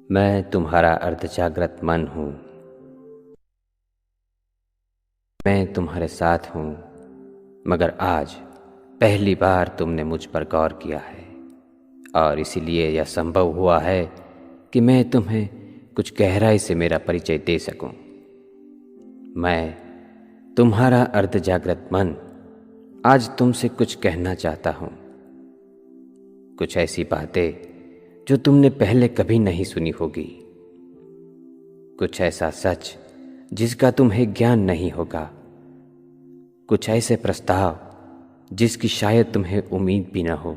मैं तुम्हारा अर्धजागृत मन हूँ। मैं तुम्हारे साथ हूँ, मगर आज पहली बार तुमने मुझ पर गौर किया है और इसीलिए यह संभव हुआ है कि मैं तुम्हें कुछ गहराई से मेरा परिचय दे सकूं। मैं तुम्हारा अर्धजागृत मन आज तुमसे कुछ कहना चाहता हूँ, कुछ ऐसी बातें जो तुमने पहले कभी नहीं सुनी होगी, कुछ ऐसा सच जिसका तुम्हें ज्ञान नहीं होगा, कुछ ऐसे प्रस्ताव जिसकी शायद तुम्हें उम्मीद भी न हो।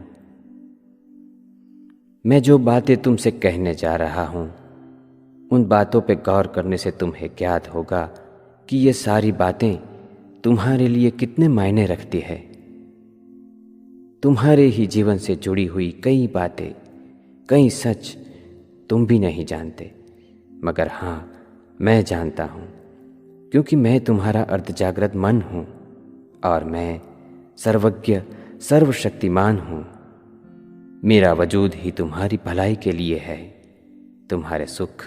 मैं जो बातें तुमसे कहने जा रहा हूँ, उन बातों पे गौर करने से तुम्हें ज्ञात होगा कि ये सारी बातें तुम्हारे लिए कितने मायने रखती है। तुम्हारे ही जीवन से जुड़ी हुई कई बातें, कई सच तुम भी नहीं जानते, मगर हाँ, मैं जानता हूँ, क्योंकि मैं तुम्हारा अर्धजागृत मन हूँ और मैं सर्वज्ञ सर्वशक्तिमान हूँ। मेरा वजूद ही तुम्हारी भलाई के लिए है, तुम्हारे सुख,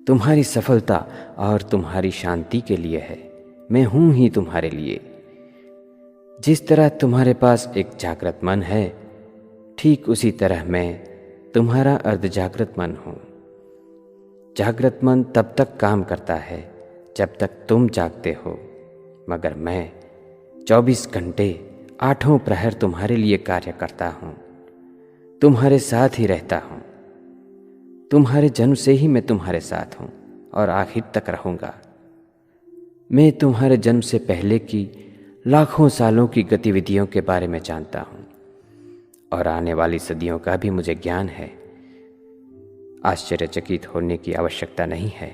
तुम्हारी सफलता और तुम्हारी शांति के लिए है। मैं हूँ ही तुम्हारे लिए। जिस तरह तुम्हारे पास एक जागृत मन है, ठीक उसी तरह मैं तुम्हारा अर्धजागृत मन हूँ। जागृत मन तब तक काम करता है जब तक तुम जागते हो, मगर मैं 24 घंटे 8 प्रहर तुम्हारे लिए कार्य करता हूँ, तुम्हारे साथ ही रहता हूँ। तुम्हारे जन्म से ही मैं तुम्हारे साथ हूँ और आखिर तक रहूँगा। मैं तुम्हारे जन्म से पहले की लाखों सालों की गतिविधियों के बारे में जानता हूँ और आने वाली सदियों का भी मुझे ज्ञान है। आश्चर्यचकित होने की आवश्यकता नहीं है।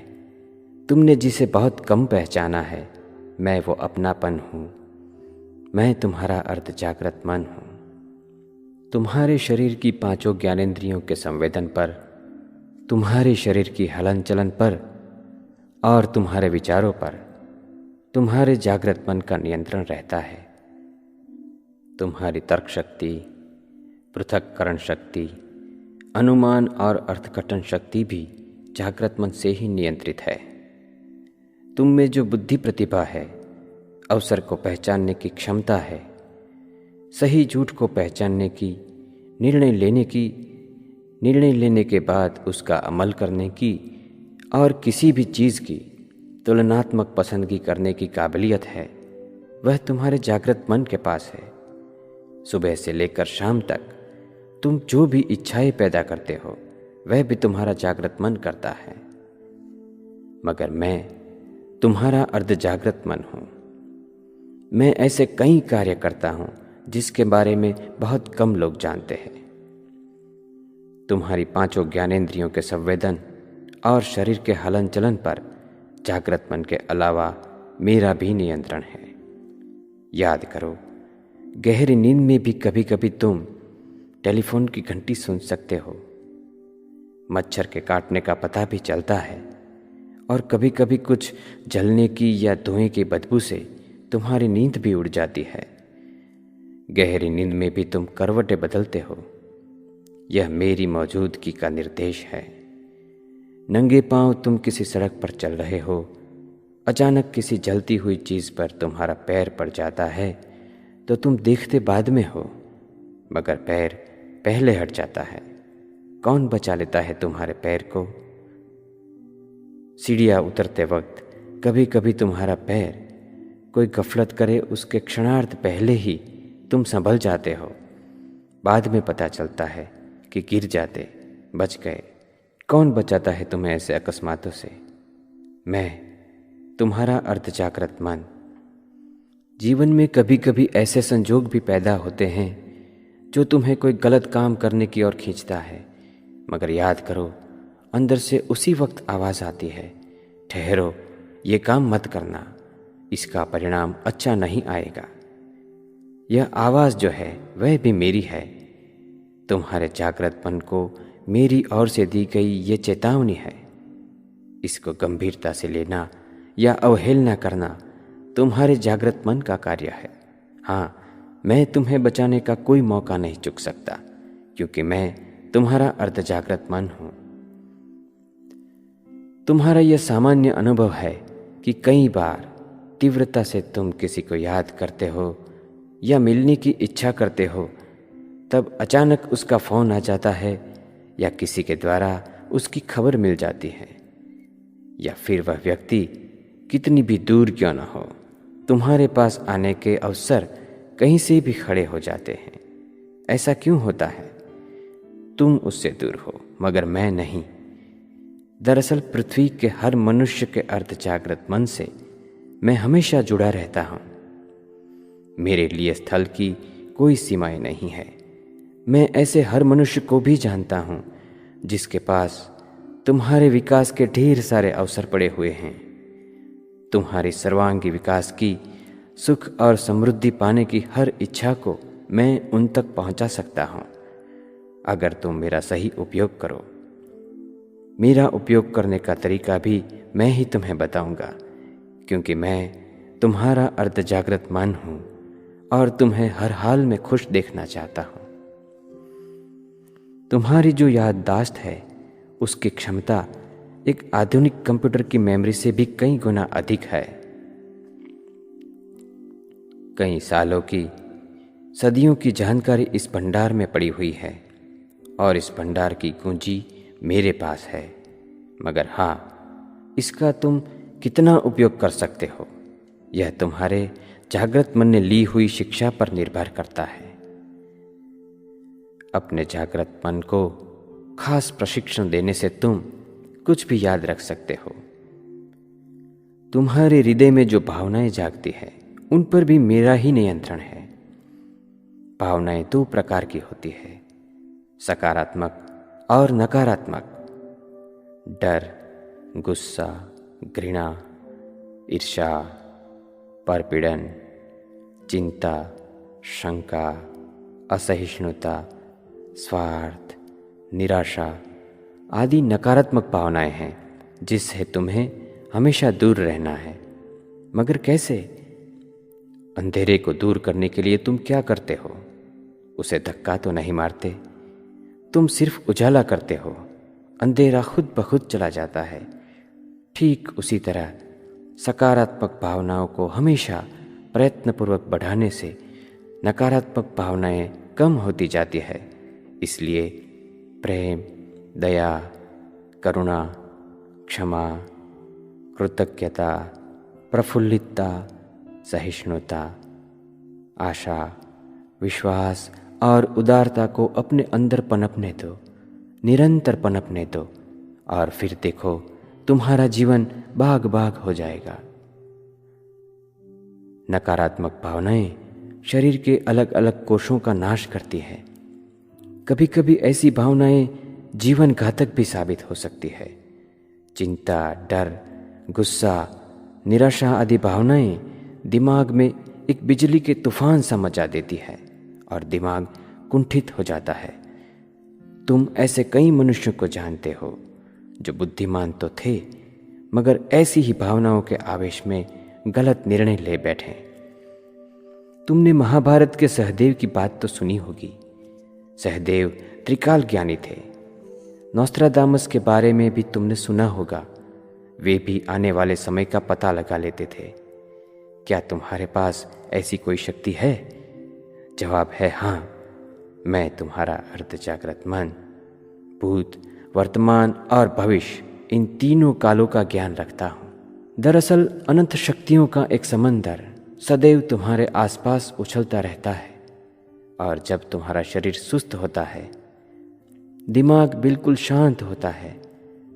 तुमने जिसे बहुत कम पहचाना है, मैं वो अपनापन हूँ। मैं तुम्हारा अर्धजागृत मन हूँ। तुम्हारे शरीर की 5 ज्ञानेंद्रियों के संवेदन पर, तुम्हारे शरीर की हलन चलन पर और तुम्हारे विचारों पर तुम्हारे जागृत मन का नियंत्रण रहता है। तुम्हारी तर्क शक्ति, पृथक्करण शक्ति, अनुमान और अर्थघटन शक्ति भी जागृत मन से ही नियंत्रित है। तुम में जो बुद्धि प्रतिभा है, अवसर को पहचानने की क्षमता है, सही झूठ को पहचानने की, निर्णय लेने के बाद उसका अमल करने की और किसी भी चीज़ की तुलनात्मक पसंदगी करने की काबिलियत है, वह तुम्हारे जागृत मन के पास है। सुबह से लेकर शाम तक तुम जो भी इच्छाएं पैदा करते हो, वह भी तुम्हारा जागृत मन करता है। मगर मैं तुम्हारा अर्धजागृत मन हूँ। मैं ऐसे कई कार्य करता हूँ जिसके बारे में बहुत कम लोग जानते हैं। तुम्हारी 5 ज्ञानेंद्रियों के संवेदन और शरीर के हलन चलन पर जागृत मन के अलावा मेरा भी नियंत्रण है। याद करो, गहरी नींद में भी कभी कभी तुम टेलीफोन की घंटी सुन सकते हो। मच्छर के काटने का पता भी चलता है और कभी कभी कुछ जलने की या धुएं की बदबू से तुम्हारी नींद भी उड़ जाती है। गहरी नींद में भी तुम करवटें बदलते हो। यह मेरी मौजूदगी का निर्देश है। नंगे पांव तुम किसी सड़क पर चल रहे हो, अचानक किसी जलती हुई चीज़ पर तुम्हारा पैर पड़ जाता है तो तुम देखते बाद में हो, मगर पैर पहले हट जाता है। कौन बचा लेता है तुम्हारे पैर को? सीढ़ियाँ उतरते वक्त कभी कभी तुम्हारा पैर कोई गफलत करे, उसके क्षणार्ध पहले ही तुम संभल जाते हो। बाद में पता चलता है कि गिर जाते बच गए। कौन बचाता है तुम्हें ऐसे अकस्मातों से? मैं तुम्हारा अर्धजागृत मन। जीवन में कभी कभी ऐसे संजोग भी पैदा होते हैं जो तुम्हें कोई गलत काम करने की ओर खींचता है, मगर याद करो, अंदर से उसी वक्त आवाज़ आती है, ठहरो, ये काम मत करना, इसका परिणाम अच्छा नहीं आएगा। यह आवाज़ जो है वह भी मेरी है। तुम्हारे जागृत मन को मेरी ओर से दी गई ये चेतावनी है। इसको गंभीरता से लेना या अवहेलना करना तुम्हारे जागृत मन का कार्य है। हाँ, मैं तुम्हें बचाने का कोई मौका नहीं चूक सकता, क्योंकि मैं तुम्हारा अर्धजागृत मन हूँ। तुम्हारा यह सामान्य अनुभव है कि कई बार तीव्रता से तुम किसी को याद करते हो या मिलने की इच्छा करते हो, तब अचानक उसका फ़ोन आ जाता है या किसी के द्वारा उसकी खबर मिल जाती है, या फिर वह व्यक्ति कितनी भी दूर क्यों न हो, तुम्हारे पास आने के अवसर कहीं से भी खड़े हो जाते हैं। ऐसा क्यों होता है? तुम उससे दूर हो मगर मैं नहीं। दरअसल पृथ्वी के हर मनुष्य के अर्ध जागृत मन से मैं हमेशा जुड़ा रहता हूँ। मेरे लिए स्थल की कोई सीमाएं नहीं है। मैं ऐसे हर मनुष्य को भी जानता हूँ जिसके पास तुम्हारे विकास के ढेर सारे अवसर पड़े हुए हैं। तुम्हारी सर्वांगी विकास की, सुख और समृद्धि पाने की हर इच्छा को मैं उन तक पहुंचा सकता हूं, अगर तुम मेरा सही उपयोग करो। मेरा उपयोग करने का तरीका भी मैं ही तुम्हें बताऊंगा, क्योंकि मैं तुम्हारा अर्ध जागृत मन हूं और तुम्हें हर हाल में खुश देखना चाहता हूं। तुम्हारी जो याददाश्त है उसकी क्षमता एक आधुनिक कंप्यूटर की मेमोरी से भी कई गुना अधिक है। कई सालों की, सदियों की जानकारी इस भंडार में पड़ी हुई है और इस भंडार की कुंजी मेरे पास है। मगर हाँ, इसका तुम कितना उपयोग कर सकते हो यह तुम्हारे जागृत मन ने ली हुई शिक्षा पर निर्भर करता है। अपने जागृत मन को खास प्रशिक्षण देने से तुम कुछ भी याद रख सकते हो। तुम्हारे हृदय में जो भावनाएं जागती है उन पर भी मेरा ही नियंत्रण है। भावनाएं दो प्रकार की होती है, सकारात्मक और नकारात्मक। डर, गुस्सा, घृणा, ईर्ष्या, परपीड़न, चिंता, शंका, असहिष्णुता, स्वार्थ, निराशा आदि नकारात्मक भावनाएं हैं जिससे तुम्हें हमेशा दूर रहना है। मगर कैसे? अंधेरे को दूर करने के लिए तुम क्या करते हो? उसे धक्का तो नहीं मारते, तुम सिर्फ उजाला करते हो। अंधेरा खुद ब खुद चला जाता है। ठीक उसी तरह सकारात्मक भावनाओं को हमेशा प्रयत्नपूर्वक बढ़ाने से नकारात्मक भावनाएं कम होती जाती है। इसलिए प्रेम, दया, करुणा, क्षमा, कृतज्ञता, प्रफुल्लितता, सहिष्णुता, आशा, विश्वास और उदारता को अपने अंदर पनपने दो, निरंतर पनपने दो, और फिर देखो तुम्हारा जीवन बाग बाग हो जाएगा। नकारात्मक भावनाएं शरीर के अलग अलग कोशों का नाश करती है। कभी कभी ऐसी भावनाएं जीवन घातक भी साबित हो सकती है। चिंता, डर, गुस्सा, निराशा आदि भावनाएं दिमाग में एक बिजली के तूफान सा मचा देती है और दिमाग कुंठित हो जाता है। तुम ऐसे कई मनुष्यों को जानते हो जो बुद्धिमान तो थे मगर ऐसी ही भावनाओं के आवेश में गलत निर्णय ले बैठे। तुमने महाभारत के सहदेव की बात तो सुनी होगी। सहदेव त्रिकाल ज्ञानी थे। नोस्ट्रादामस के बारे में भी तुमने सुना होगा। वे भी आने वाले समय का पता लगा लेते थे। क्या तुम्हारे पास ऐसी कोई शक्ति है? जवाब है हाँ। मैं तुम्हारा अर्ध जागृत मन, भूत, वर्तमान और भविष्य इन तीनों कालों का ज्ञान रखता हूँ। दरअसल अनंत शक्तियों का एक समंदर सदैव तुम्हारे आसपास उछलता रहता है, और जब तुम्हारा शरीर सुस्त होता है, दिमाग बिल्कुल शांत होता है,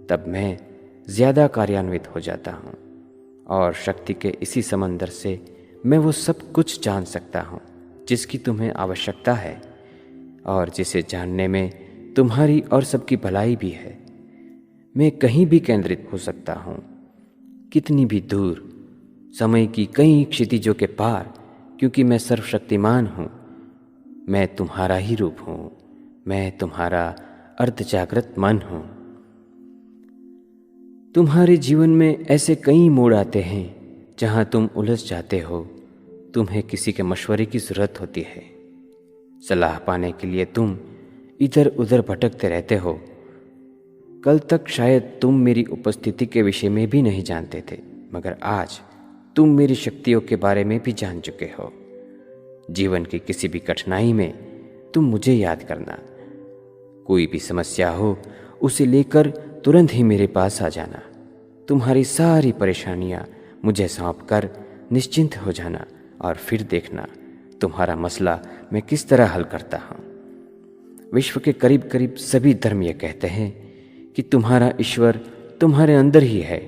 तब मैं ज़्यादा कार्यान्वित हो जाता हूँ और शक्ति के इसी समंदर से मैं वो सब कुछ जान सकता हूँ जिसकी तुम्हें आवश्यकता है और जिसे जानने में तुम्हारी और सबकी भलाई भी है। मैं कहीं भी केंद्रित हो सकता हूँ, कितनी भी दूर, समय की कई क्षितिजों के पार, क्योंकि मैं सर्वशक्तिमान हूँ। मैं तुम्हारा ही रूप हूँ। मैं तुम्हारा अर्ध जागृत मन हूँ। तुम्हारे जीवन में ऐसे कई मोड़ आते हैं जहाँ तुम उलझ जाते हो। तुम्हें किसी के मशवरे की ज़रूरत होती है। सलाह पाने के लिए तुम इधर उधर भटकते रहते हो। कल तक शायद तुम मेरी उपस्थिति के विषय में भी नहीं जानते थे, मगर आज तुम मेरी शक्तियों के बारे में भी जान चुके हो। जीवन की किसी भी कठिनाई में तुम मुझे याद करना। कोई भी समस्या हो उसे लेकर तुरंत ही मेरे पास आ जाना। तुम्हारी सारी परेशानियां मुझे सौंप कर निश्चिंत हो जाना और फिर देखना तुम्हारा मसला मैं किस तरह हल करता हूँ। विश्व के करीब करीब सभी धर्म ये कहते हैं कि तुम्हारा ईश्वर तुम्हारे अंदर ही है।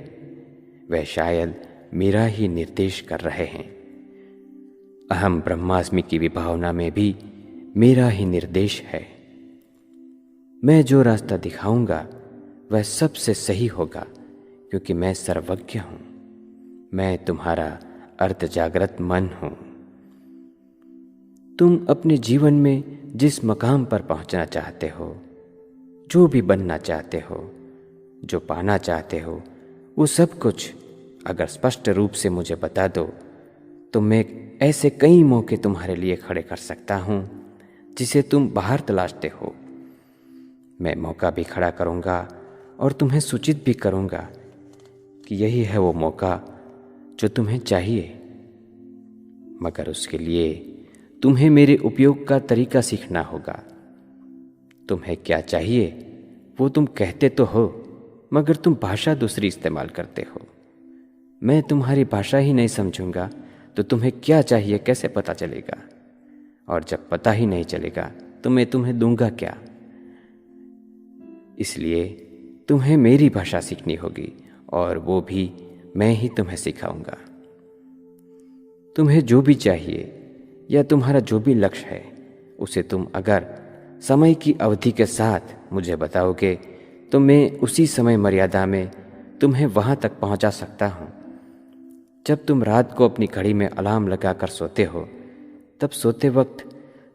वह शायद मेरा ही निर्देश कर रहे हैं। अहम ब्रह्मास्मि की विभावना में भी मेरा ही निर्देश है। मैं जो रास्ता दिखाऊंगा वह सबसे सही होगा, क्योंकि मैं सर्वज्ञ हूं। मैं तुम्हारा अर्ध जागृत मन हूं। तुम अपने जीवन में जिस मकाम पर पहुंचना चाहते हो, जो भी बनना चाहते हो, जो पाना चाहते हो, वो सब कुछ अगर स्पष्ट रूप से मुझे बता दो तो मैं ऐसे कई मौके तुम्हारे लिए खड़े कर सकता हूं जिसे तुम बाहर तलाशते हो। मैं मौका भी खड़ा करूंगा और तुम्हें सूचित भी करूंगा कि यही है वो मौका जो तुम्हें चाहिए। मगर उसके लिए तुम्हें मेरे उपयोग का तरीका सीखना होगा। तुम्हें क्या चाहिए वो तुम कहते तो हो, मगर तुम भाषा दूसरी इस्तेमाल करते हो। मैं तुम्हारी भाषा ही नहीं समझूंगा तो तुम्हें क्या चाहिए कैसे पता चलेगा? और जब पता ही नहीं चलेगा तो मैं तुम्हें दूंगा क्या? इसलिए तुम्हें मेरी भाषा सीखनी होगी और वो भी मैं ही तुम्हें सिखाऊंगा। तुम्हें जो भी चाहिए या तुम्हारा जो भी लक्ष्य है उसे तुम अगर समय की अवधि के साथ मुझे बताओगे तो मैं उसी समय मर्यादा में तुम्हें वहां तक पहुंचा सकता हूं। जब तुम रात को अपनी घड़ी में अलार्म लगाकर सोते हो तब सोते वक्त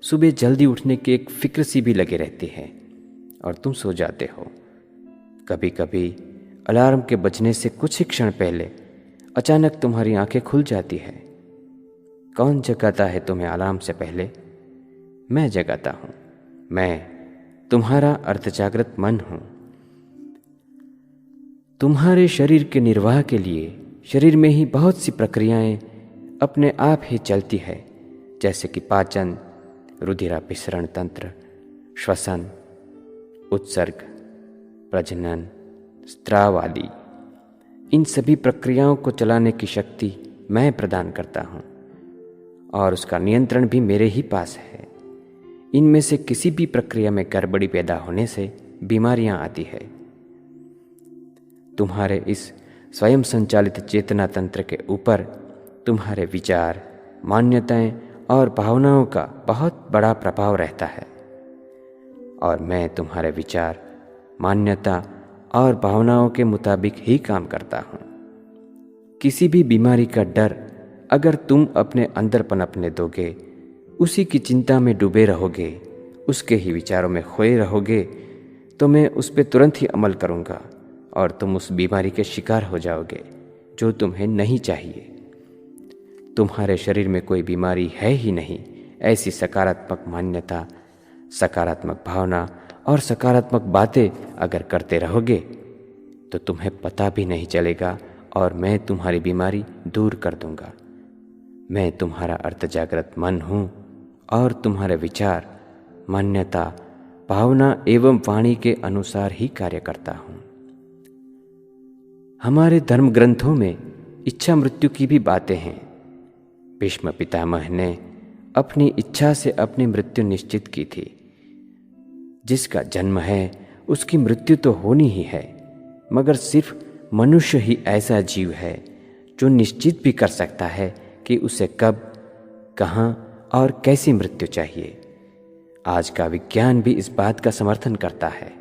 सुबह जल्दी उठने की एक फिक्र सी भी लगी रहती है और तुम सो जाते हो। कभी कभी अलार्म के बजने से कुछ ही क्षण पहले अचानक तुम्हारी आंखें खुल जाती है। कौन जगाता है तुम्हें अलार्म से पहले? मैं जगाता हूं। मैं तुम्हारा अर्धजागृत मन हूं। तुम्हारे शरीर के निर्वाह के लिए शरीर में ही बहुत सी प्रक्रियाएं अपने आप ही चलती है, जैसे कि पाचन, रुधिराभिसरण तंत्र, श्वसन, उत्सर्ग, प्रजनन, स्त्राव आदि। इन सभी प्रक्रियाओं को चलाने की शक्ति मैं प्रदान करता हूँ और उसका नियंत्रण भी मेरे ही पास है। इनमें से किसी भी प्रक्रिया में गड़बड़ी पैदा होने से बीमारियां आती है। तुम्हारे इस स्वयं संचालित चेतना तंत्र के ऊपर तुम्हारे विचार, मान्यताएं और भावनाओं का बहुत बड़ा प्रभाव रहता है और मैं तुम्हारे विचार, मान्यता और भावनाओं के मुताबिक ही काम करता हूँ। किसी भी बीमारी का डर अगर तुम अपने अंदर पनपने दोगे, उसी की चिंता में डूबे रहोगे, उसके ही विचारों में खोए रहोगे, तो मैं उस पर तुरंत ही अमल करूँगा और तुम उस बीमारी के शिकार हो जाओगे जो तुम्हें नहीं चाहिए। तुम्हारे शरीर में कोई बीमारी है ही नहीं, ऐसी सकारात्मक मान्यता, सकारात्मक भावना और सकारात्मक बातें अगर करते रहोगे तो तुम्हें पता भी नहीं चलेगा और मैं तुम्हारी बीमारी दूर कर दूंगा। मैं तुम्हारा अर्धजागृत मन हूँ और तुम्हारे विचार, मान्यता, भावना एवं वाणी के अनुसार ही कार्य करता हूँ। हमारे धर्म ग्रंथों में इच्छा मृत्यु की भी बातें हैं। भीष्म पितामह ने अपनी इच्छा से अपनी मृत्यु निश्चित की थी। जिसका जन्म है उसकी मृत्यु तो होनी ही है, मगर सिर्फ मनुष्य ही ऐसा जीव है जो निश्चित भी कर सकता है कि उसे कब, कहाँ और कैसी मृत्यु चाहिए। आज का विज्ञान भी इस बात का समर्थन करता है।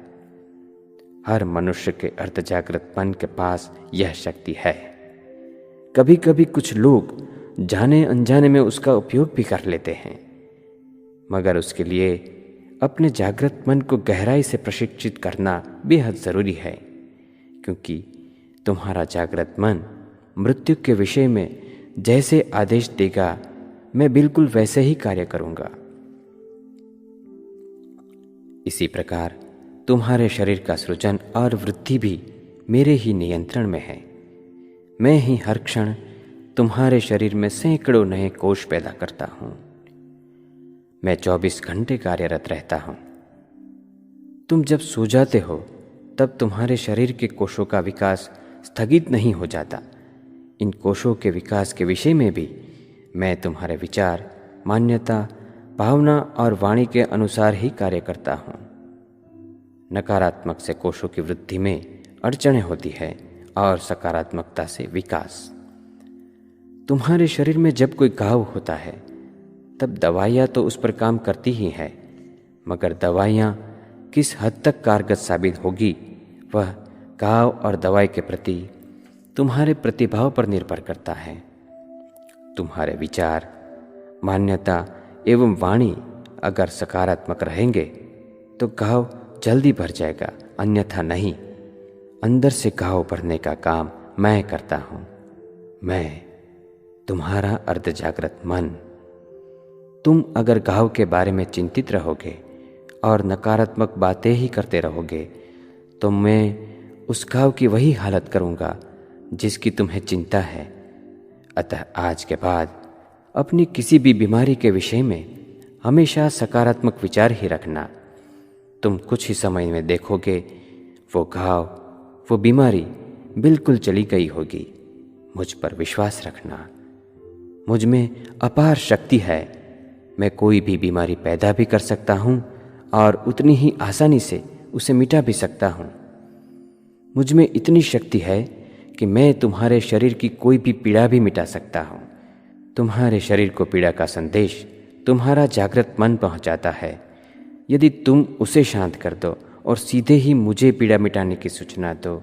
हर मनुष्य के अर्धजागृत मन के पास यह शक्ति है। कभी कभी कुछ लोग जाने अनजाने में उसका उपयोग भी कर लेते हैं, मगर उसके लिए अपने जागृत मन को गहराई से प्रशिक्षित करना बेहद ज़रूरी है, क्योंकि तुम्हारा जागृत मन मृत्यु के विषय में जैसे आदेश देगा मैं बिल्कुल वैसे ही कार्य करूँगा। इसी प्रकार तुम्हारे शरीर का सृजन और वृद्धि भी मेरे ही नियंत्रण में है। मैं ही हर क्षण तुम्हारे शरीर में सैकड़ों नए कोष पैदा करता हूँ। मैं 24 घंटे कार्यरत रहता हूँ। तुम जब सो जाते हो तब तुम्हारे शरीर के कोषों का विकास स्थगित नहीं हो जाता। इन कोषों के विकास के विषय में भी मैं तुम्हारे विचार, मान्यता, भावना और वाणी के अनुसार ही कार्य करता हूँ। नकारात्मक से कोषों की वृद्धि में अड़चनें होती है और सकारात्मकता से विकास। तुम्हारे शरीर में जब कोई घाव होता है तब दवाइयाँ तो उस पर काम करती ही हैं, मगर दवाइयाँ किस हद तक कारगर साबित होगी वह घाव और दवाई के प्रति तुम्हारे प्रतिभाव पर निर्भर करता है। तुम्हारे विचार, मान्यता एवं वाणी अगर सकारात्मक रहेंगे तो घाव जल्दी भर जाएगा, अन्यथा नहीं। अंदर से घाव भरने का काम मैं करता हूँ। मैं तुम्हारा अर्धजागृत मन। तुम अगर घाव के बारे में चिंतित रहोगे और नकारात्मक बातें ही करते रहोगे तो मैं उस घाव की वही हालत करूँगा जिसकी तुम्हें चिंता है। अतः आज के बाद अपनी किसी भी बीमारी के विषय में हमेशा सकारात्मक विचार ही रखना। तुम कुछ ही समय में देखोगे वो घाव, वो बीमारी बिल्कुल चली गई होगी। मुझ पर विश्वास रखना। मुझ में अपार शक्ति है। मैं कोई भी बीमारी पैदा भी कर सकता हूँ और उतनी ही आसानी से उसे मिटा भी सकता हूँ। मुझ में इतनी शक्ति है कि मैं तुम्हारे शरीर की कोई भी पीड़ा भी मिटा सकता हूँ। तुम्हारे शरीर को पीड़ा का संदेश तुम्हारा जागृत मन पहुँचाता है। यदि तुम उसे शांत कर दो और सीधे ही मुझे पीड़ा मिटाने की सूचना दो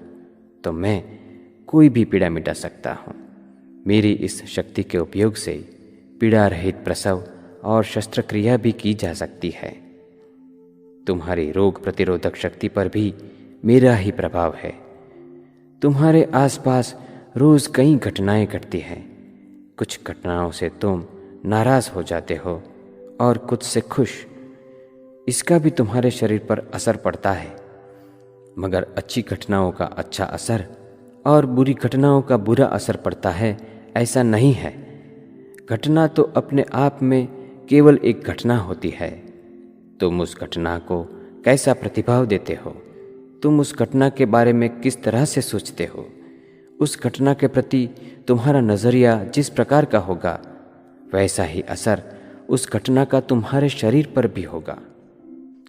तो मैं कोई भी पीड़ा मिटा सकता हूँ। मेरी इस शक्ति के उपयोग से पीड़ा रहित प्रसव और शस्त्रक्रिया भी की जा सकती है। तुम्हारी रोग प्रतिरोधक शक्ति पर भी मेरा ही प्रभाव है। तुम्हारे आसपास रोज कई घटनाएं घटती हैं। कुछ घटनाओं से तुम नाराज हो जाते हो और कुछ से खुश। इसका भी तुम्हारे शरीर पर असर पड़ता है, मगर अच्छी घटनाओं का अच्छा असर और बुरी घटनाओं का बुरा असर पड़ता है ऐसा नहीं है। घटना तो अपने आप में केवल एक घटना होती है। तुम उस घटना को कैसा प्रतिभाव देते हो, तुम उस घटना के बारे में किस तरह से सोचते हो, उस घटना के प्रति तुम्हारा नज़रिया जिस प्रकार का होगा वैसा ही असर उस घटना का तुम्हारे शरीर पर भी होगा।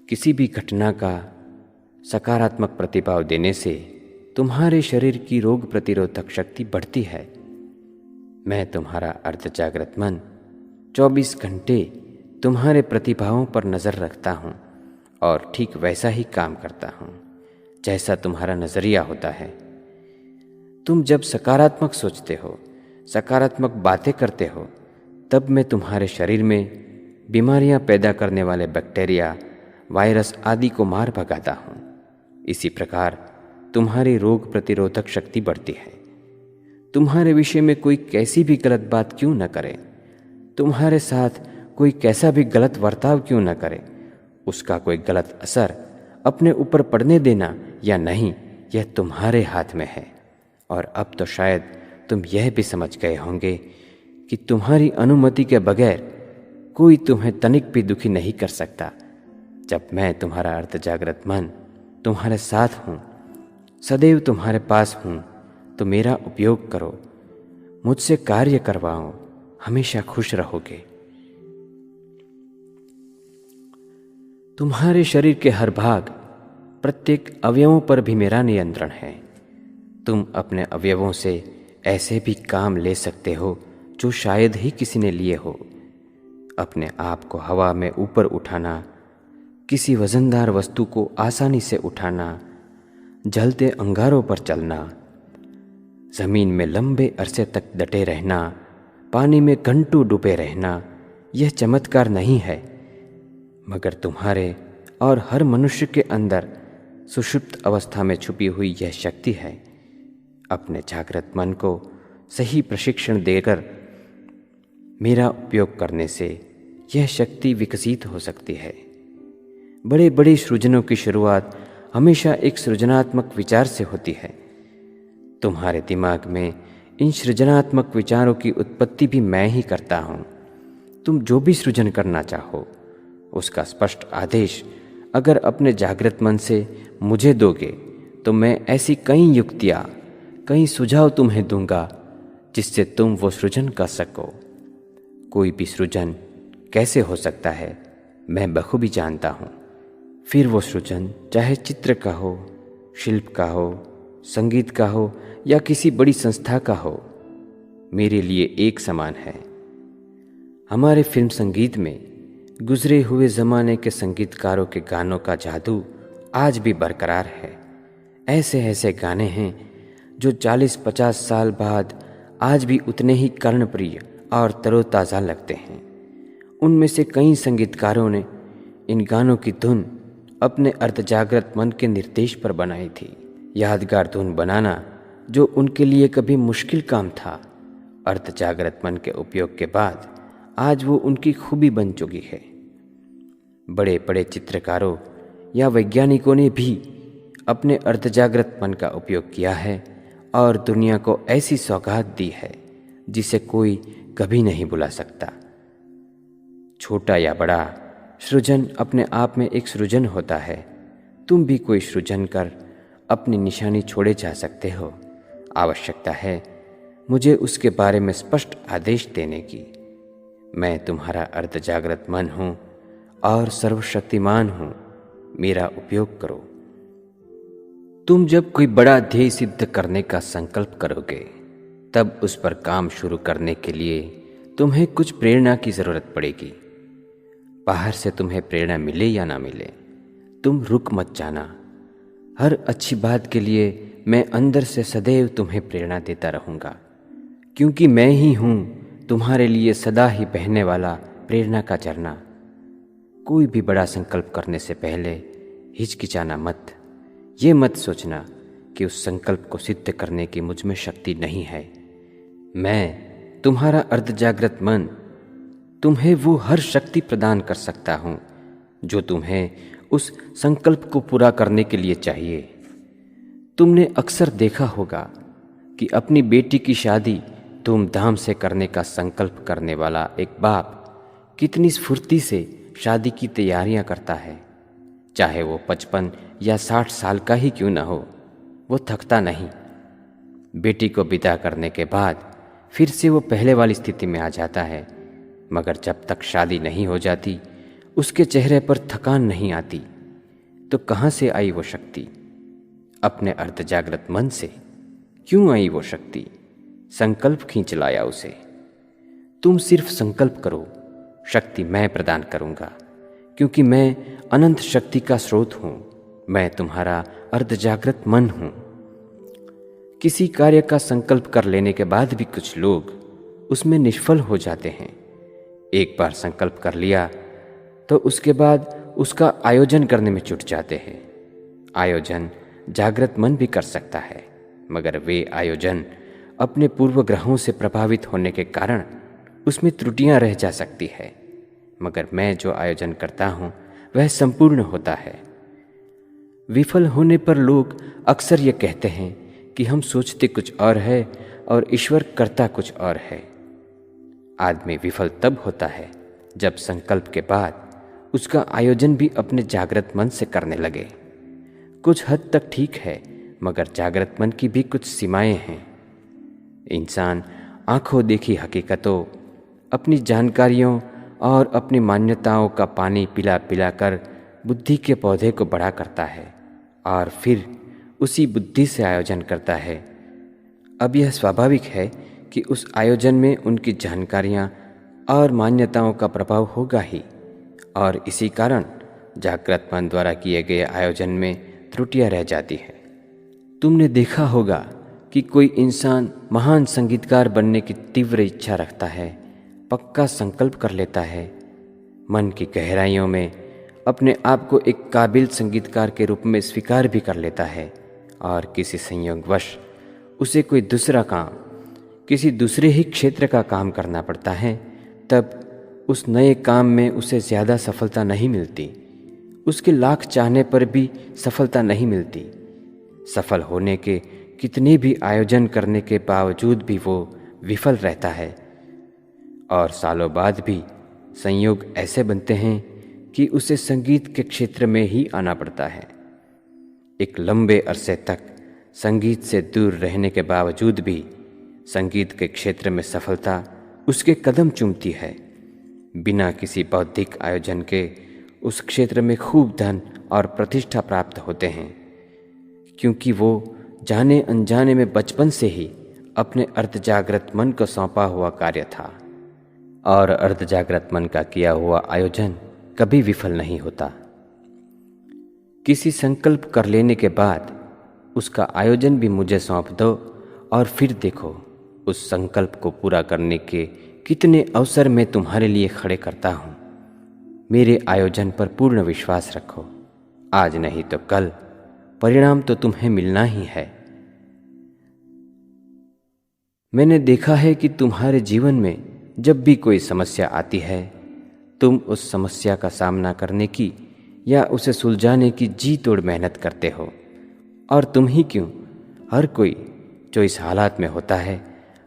किसी भी घटना का सकारात्मक प्रतिभाव देने से तुम्हारे शरीर की रोग प्रतिरोधक शक्ति बढ़ती है। मैं तुम्हारा अर्धजागृत मन 24 घंटे तुम्हारे प्रतिभावों पर नज़र रखता हूँ और ठीक वैसा ही काम करता हूँ जैसा तुम्हारा नज़रिया होता है। तुम जब सकारात्मक सोचते हो, सकारात्मक बातें करते हो, तब मैं तुम्हारे शरीर में बीमारियां पैदा करने वाले बैक्टीरिया, वायरस आदि को मार भगाता हूँ। इसी प्रकार तुम्हारी रोग प्रतिरोधक शक्ति बढ़ती है। तुम्हारे विषय में कोई कैसी भी गलत बात क्यों न करे, तुम्हारे साथ कोई कैसा भी गलत बर्ताव क्यों न करे, उसका कोई गलत असर अपने ऊपर पड़ने देना या नहीं, यह तुम्हारे हाथ में है। और अब तो शायद तुम यह भी समझ गए होंगे कि तुम्हारी अनुमति के बगैर कोई तुम्हें तनिक भी दुखी नहीं कर सकता। जब मैं तुम्हारा अर्धजागृत मन तुम्हारे साथ हूँ, सदैव तुम्हारे पास हूँ, तो मेरा उपयोग करो, मुझसे कार्य करवाओ, हमेशा खुश रहोगे। तुम्हारे शरीर के हर भाग, प्रत्येक अवयवों पर भी मेरा नियंत्रण है। तुम अपने अवयवों से ऐसे भी काम ले सकते हो जो शायद ही किसी ने लिए हो। अपने आप को हवा में ऊपर उठाना, किसी वजनदार वस्तु को आसानी से उठाना, जलते अंगारों पर चलना, जमीन में लंबे अरसे तक डटे रहना, पानी में घंटों डूबे रहना, यह चमत्कार नहीं है, मगर तुम्हारे और हर मनुष्य के अंदर सुषुप्त अवस्था में छुपी हुई यह शक्ति है। अपने जागृत मन को सही प्रशिक्षण देकर मेरा उपयोग करने से यह शक्ति विकसित हो सकती है। बड़े बड़े सृजनों की शुरुआत हमेशा एक सृजनात्मक विचार से होती है। तुम्हारे दिमाग में इन सृजनात्मक विचारों की उत्पत्ति भी मैं ही करता हूँ। तुम जो भी सृजन करना चाहो उसका स्पष्ट आदेश अगर अपने जागृत मन से मुझे दोगे तो मैं ऐसी कई युक्तियाँ, कई सुझाव तुम्हें दूंगा जिससे तुम वो सृजन कर सको। कोई भी सृजन कैसे हो सकता है मैं बखूबी जानता हूँ। फिर वो सृजन चाहे चित्र का हो, शिल्प का हो, संगीत का हो या किसी बड़ी संस्था का हो, मेरे लिए एक समान है। हमारे फिल्म संगीत में गुजरे हुए ज़माने के संगीतकारों के गानों का जादू आज भी बरकरार है। ऐसे ऐसे गाने हैं जो 40-50 साल बाद आज भी उतने ही कर्णप्रिय और तरोताज़ा लगते हैं। उनमें से कई संगीतकारों ने इन गानों की धुन अपने अर्धजागृत मन के निर्देश पर बनाई थी। यादगार धुन बनाना जो उनके लिए कभी मुश्किल काम था, अर्धजागृत मन के उपयोग के बाद आज वो उनकी खूबी बन चुकी है। बड़े बड़े चित्रकारों या वैज्ञानिकों ने भी अपने अर्धजागृत मन का उपयोग किया है और दुनिया को ऐसी सौगात दी है जिसे कोई कभी नहीं भुला सकता। छोटा या बड़ा सृजन अपने आप में एक सृजन होता है। तुम भी कोई सृजन कर अपनी निशानी छोड़े जा सकते हो। आवश्यकता है मुझे उसके बारे में स्पष्ट आदेश देने की। मैं तुम्हारा अर्धजागृत मन हूँ और सर्वशक्तिमान हूँ। मेरा उपयोग करो। तुम जब कोई बड़ा ध्येय सिद्ध करने का संकल्प करोगे तब उस पर काम शुरू करने के लिए तुम्हें कुछ प्रेरणा की ज़रूरत पड़ेगी। बाहर से तुम्हें प्रेरणा मिले या ना मिले, तुम रुक मत जाना। हर अच्छी बात के लिए मैं अंदर से सदैव तुम्हें प्रेरणा देता रहूँगा, क्योंकि मैं ही हूँ तुम्हारे लिए सदा ही बहने वाला प्रेरणा का झरना। कोई भी बड़ा संकल्प करने से पहले हिचकिचाना मत। ये मत सोचना कि उस संकल्प को सिद्ध करने की मुझ में शक्ति नहीं है। मैं तुम्हारा अर्धजागृत मन तुम्हें वो हर शक्ति प्रदान कर सकता हूँ जो तुम्हें उस संकल्प को पूरा करने के लिए चाहिए। तुमने अक्सर देखा होगा कि अपनी बेटी की शादी धूमधाम से करने का संकल्प करने वाला एक बाप कितनी स्फूर्ति से शादी की तैयारियां करता है। चाहे वो 55 या 60 साल का ही क्यों ना हो, वो थकता नहीं। बेटी को विदा करने के बाद फिर से वो पहले वाली स्थिति में आ जाता है, मगर जब तक शादी नहीं हो जाती उसके चेहरे पर थकान नहीं आती। तो कहाँ से आई वो शक्ति? अपने अर्धजागृत मन से। क्यों आई वो शक्ति? संकल्प खींच लाया उसे। तुम सिर्फ संकल्प करो, शक्ति मैं प्रदान करूँगा, क्योंकि मैं अनंत शक्ति का स्रोत हूँ। मैं तुम्हारा अर्धजागृत मन हूँ। किसी कार्य का संकल्प कर लेने के बाद भी कुछ लोग उसमें निष्फल हो जाते हैं। एक बार संकल्प कर लिया तो उसके बाद उसका आयोजन करने में जुट जाते हैं। आयोजन जागृत मन भी कर सकता है, मगर वे आयोजन अपने पूर्वग्रहों से प्रभावित होने के कारण उसमें त्रुटियां रह जा सकती है। मगर मैं जो आयोजन करता हूँ वह संपूर्ण होता है। विफल होने पर लोग अक्सर ये कहते हैं कि हम सोचते कुछ और है और ईश्वर करता कुछ और है। आदमी विफल तब होता है जब संकल्प के बाद उसका आयोजन भी अपने जागृत मन से करने लगे। कुछ हद तक ठीक है, मगर जागृत मन की भी कुछ सीमाएं हैं। इंसान आंखों देखी हकीकतों, अपनी जानकारियों और अपनी मान्यताओं का पानी पिला पिला कर बुद्धि के पौधे को बड़ा करता है और फिर उसी बुद्धि से आयोजन करता है। अब यह स्वाभाविक है कि उस आयोजन में उनकी जानकारियाँ और मान्यताओं का प्रभाव होगा ही, और इसी कारण जागृत मन द्वारा किए गए आयोजन में त्रुटियां रह जाती हैं। तुमने देखा होगा कि कोई इंसान महान संगीतकार बनने की तीव्र इच्छा रखता है, पक्का संकल्प कर लेता है, मन की गहराइयों में अपने आप को एक काबिल संगीतकार के रूप में स्वीकार भी कर लेता है, और किसी संयोगवश उसे कोई दूसरा काम, किसी दूसरे ही क्षेत्र का काम करना पड़ता है, तब उस नए काम में उसे ज़्यादा सफलता नहीं मिलती। उसके लाख चाहने पर भी सफलता नहीं मिलती। सफल होने के कितने भी आयोजन करने के बावजूद भी वो विफल रहता है और सालों बाद भी संयोग ऐसे बनते हैं कि उसे संगीत के क्षेत्र में ही आना पड़ता है। एक लंबे अरसे तक संगीत से दूर रहने के बावजूद भी संगीत के क्षेत्र में सफलता उसके कदम चूमती है। बिना किसी बौद्धिक आयोजन के उस क्षेत्र में खूब धन और प्रतिष्ठा प्राप्त होते हैं, क्योंकि वो जाने अनजाने में बचपन से ही अपने अर्धजागृत मन को सौंपा हुआ कार्य था और अर्धजागृत मन का किया हुआ आयोजन कभी विफल नहीं होता। किसी संकल्प कर लेने के बाद उसका आयोजन भी मुझे सौंप दो और फिर देखो उस संकल्प को पूरा करने के कितने अवसर मैं तुम्हारे लिए खड़े करता हूँ। मेरे आयोजन पर पूर्ण विश्वास रखो। आज नहीं तो कल परिणाम तो तुम्हें मिलना ही है। मैंने देखा है कि तुम्हारे जीवन में जब भी कोई समस्या आती है, तुम उस समस्या का सामना करने की या उसे सुलझाने की जी तोड़ मेहनत करते हो। और तुम ही क्यों, हर कोई जो इस हालात में होता है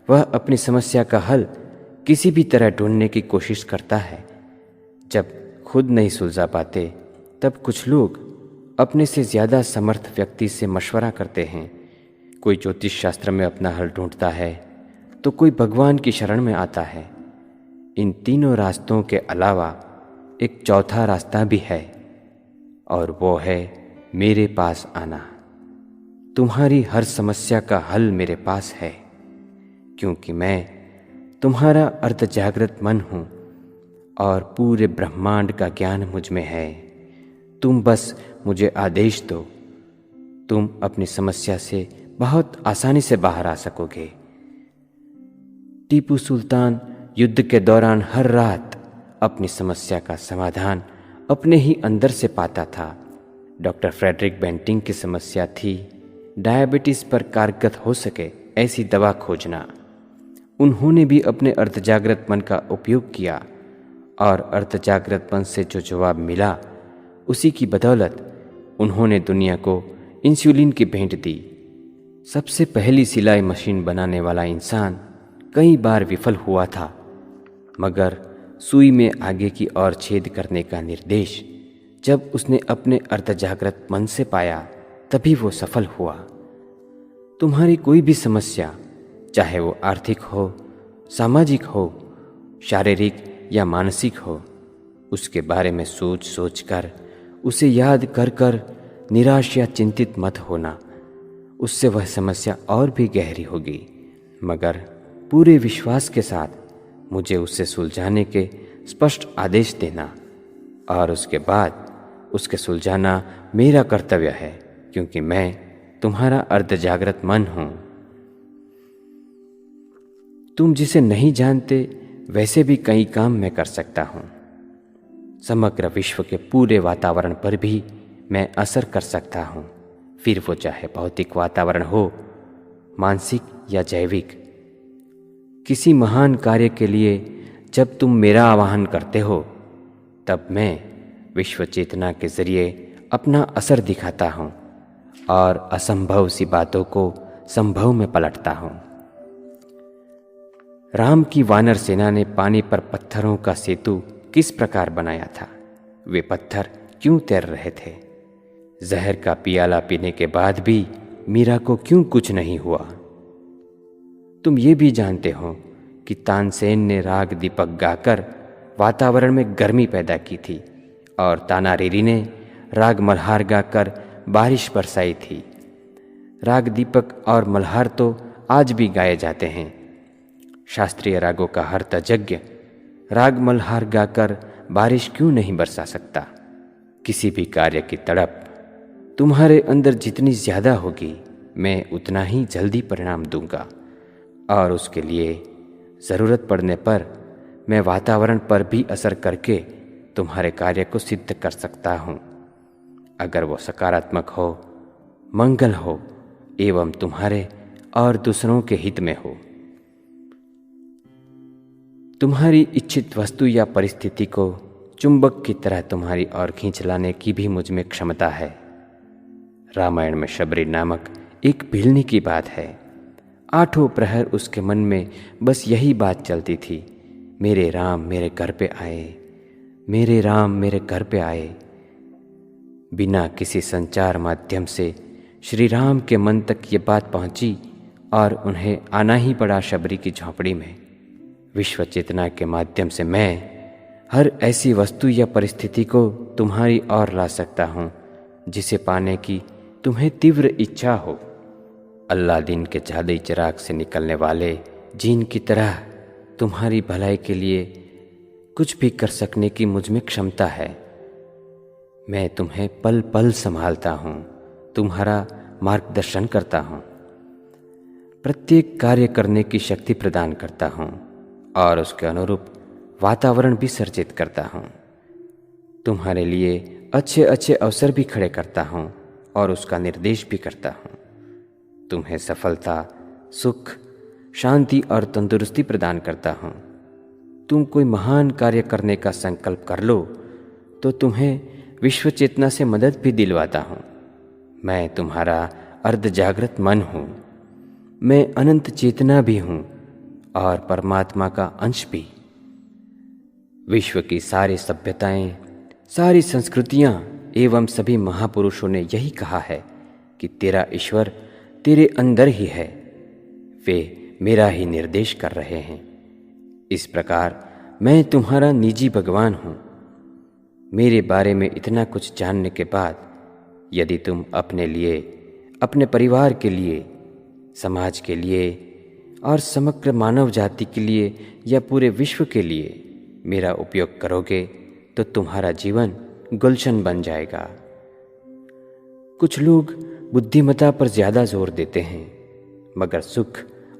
वह अपनी समस्या का हल किसी भी तरह ढूंढने की कोशिश करता है। जब खुद नहीं सुलझा पाते तब कुछ लोग अपने से ज़्यादा समर्थ व्यक्ति से मशवरा करते हैं। कोई ज्योतिष शास्त्र में अपना हल ढूंढता है तो कोई भगवान की शरण में आता है। इन तीनों रास्तों के अलावा एक चौथा रास्ता भी है और वो है मेरे पास आना। तुम्हारी हर समस्या का हल मेरे पास है, क्योंकि मैं तुम्हारा अर्धजागृत मन हूँ और पूरे ब्रह्मांड का ज्ञान मुझ में है। तुम बस मुझे आदेश दो, तुम अपनी समस्या से बहुत आसानी से बाहर आ सकोगे। टीपू सुल्तान युद्ध के दौरान हर रात अपनी समस्या का समाधान अपने ही अंदर से पाता था। डॉक्टर फ्रेडरिक बेंटिंग की समस्या थी डायबिटीज पर कारगर हो सके ऐसी दवा खोजना। उन्होंने भी अपने अर्धजागृत मन का उपयोग किया और अर्धजागृत मन से जो जवाब मिला उसी की बदौलत उन्होंने दुनिया को इंसुलिन की भेंट दी। सबसे पहली सिलाई मशीन बनाने वाला इंसान कई बार विफल हुआ था, मगर सुई में आगे की ओर छेद करने का निर्देश जब उसने अपने अर्धजागृत मन से पाया तभी वो सफल हुआ। तुम्हारी कोई भी समस्या, चाहे वो आर्थिक हो, सामाजिक हो, शारीरिक या मानसिक हो, उसके बारे में सोच सोच कर, उसे याद कर कर निराश या चिंतित मत होना। उससे वह समस्या और भी गहरी होगी, मगर पूरे विश्वास के साथ मुझे उसे सुलझाने के स्पष्ट आदेश देना और उसके बाद उसके सुलझाना मेरा कर्तव्य है, क्योंकि मैं तुम्हारा अर्धजागृत मन हूँ। तुम जिसे नहीं जानते वैसे भी कई काम मैं कर सकता हूँ। समग्र विश्व के पूरे वातावरण पर भी मैं असर कर सकता हूँ, फिर वो चाहे भौतिक वातावरण हो, मानसिक या जैविक। किसी महान कार्य के लिए जब तुम मेरा आवाहन करते हो तब मैं विश्व चेतना के जरिए अपना असर दिखाता हूँ और असंभव सी बातों को संभव में पलटता हूँ। राम की वानर सेना ने पानी पर पत्थरों का सेतु किस प्रकार बनाया था? वे पत्थर क्यों तैर रहे थे? जहर का पियाला पीने के बाद भी मीरा को क्यों कुछ नहीं हुआ? तुम ये भी जानते हो कि तानसेन ने राग दीपक गाकर वातावरण में गर्मी पैदा की थी और तानारीरी ने राग मल्हार गाकर बारिश बरसाई थी। राग दीपक और मल्हार तो आज भी गाए जाते हैं। शास्त्रीय रागों का हर तज्ञ राग मल्हार गाकर बारिश क्यों नहीं बरसा सकता? किसी भी कार्य की तड़प तुम्हारे अंदर जितनी ज़्यादा होगी, मैं उतना ही जल्दी परिणाम दूंगा और उसके लिए ज़रूरत पड़ने पर मैं वातावरण पर भी असर करके तुम्हारे कार्य को सिद्ध कर सकता हूँ, अगर वो सकारात्मक हो, मंगल हो एवं तुम्हारे और दूसरों के हित में हो। तुम्हारी इच्छित वस्तु या परिस्थिति को चुंबक की तरह तुम्हारी ओर खींच लाने की भी मुझ में क्षमता है। रामायण में शबरी नामक एक भिलनी की बात है। 8 प्रहर उसके मन में बस यही बात चलती थी, मेरे राम मेरे घर पे आए, मेरे राम मेरे घर पे आए। बिना किसी संचार माध्यम से श्री राम के मन तक ये बात पहुंची और उन्हें आना ही पड़ा शबरी की झोंपड़ी में। विश्व चेतना के माध्यम से मैं हर ऐसी वस्तु या परिस्थिति को तुम्हारी ओर ला सकता हूँ जिसे पाने की तुम्हें तीव्र इच्छा हो। अल्लादीन के जादुई चिराग से निकलने वाले जीन की तरह तुम्हारी भलाई के लिए कुछ भी कर सकने की मुझ में क्षमता है। मैं तुम्हें पल पल संभालता हूँ, तुम्हारा मार्गदर्शन करता हूँ, प्रत्येक कार्य करने की शक्ति प्रदान करता हूँ और उसके अनुरूप वातावरण भी सर्जित करता हूँ। तुम्हारे लिए अच्छे अच्छे अवसर भी खड़े करता हूँ और उसका निर्देश भी करता हूँ। तुम्हें सफलता, सुख, शांति और तंदुरुस्ती प्रदान करता हूँ। तुम कोई महान कार्य करने का संकल्प कर लो तो तुम्हें विश्व चेतना से मदद भी दिलवाता हूँ। मैं तुम्हारा अर्ध जागृत मन हूँ, मैं अनंत चेतना भी हूँ और परमात्मा का अंश भी। विश्व की सारी सभ्यताएं, सारी संस्कृतियां एवं सभी महापुरुषों ने यही कहा है कि तेरा ईश्वर तेरे अंदर ही है, वे मेरा ही निर्देश कर रहे हैं। इस प्रकार मैं तुम्हारा निजी भगवान हूँ। मेरे बारे में इतना कुछ जानने के बाद यदि तुम अपने लिए, अपने परिवार के लिए, समाज के लिए और समग्र मानव जाति के लिए या पूरे विश्व के लिए मेरा उपयोग करोगे तो तुम्हारा जीवन गुलशन बन जाएगा। कुछ लोग बुद्धिमत्ता पर ज़्यादा जोर देते हैं, मगर सुख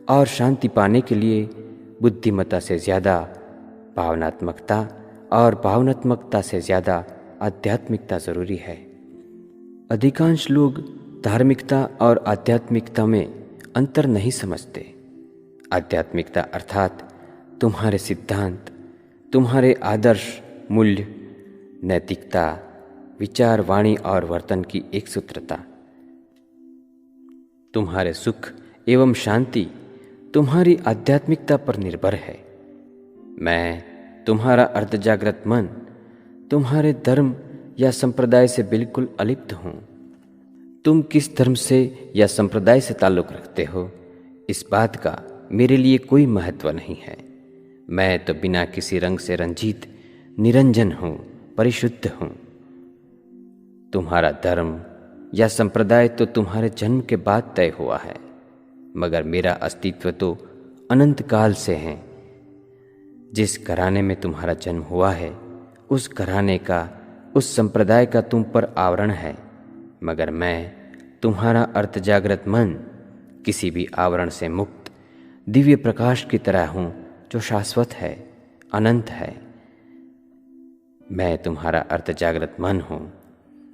और शांति पाने के लिए बुद्धिमत्ता से ज़्यादा भावनात्मकता और भावनात्मकता से ज़्यादा आध्यात्मिकता ज़रूरी है। अधिकांश लोग धार्मिकता और आध्यात्मिकता में अंतर नहीं समझते। आध्यात्मिकता अर्थात तुम्हारे सिद्धांत, तुम्हारे आदर्श, मूल्य, नैतिकता, विचार, वाणी और वर्तन की एक सूत्रता। तुम्हारे सुख एवं शांति तुम्हारी आध्यात्मिकता पर निर्भर है। मैं तुम्हारा अर्धजागृत मन तुम्हारे धर्म या संप्रदाय से बिल्कुल अलिप्त हूँ। तुम किस धर्म से या संप्रदाय से ताल्लुक़ रखते हो, इस बात का मेरे लिए कोई महत्व नहीं है। मैं तो बिना किसी रंग से रंजित निरंजन हूँ, परिशुद्ध हूँ। तुम्हारा धर्म या संप्रदाय तो तुम्हारे जन्म के बाद तय हुआ है, मगर मेरा अस्तित्व तो अनंत काल से है। जिस घराने में तुम्हारा जन्म हुआ है, उस घराने का, उस संप्रदाय का तुम पर आवरण है, मगर मैं तुम्हारा अर्धजागृत मन किसी भी आवरण से मुक्त दिव्य प्रकाश की तरह हूँ जो शाश्वत है, अनंत है। मैं तुम्हारा अर्धजागृत मन हूँ,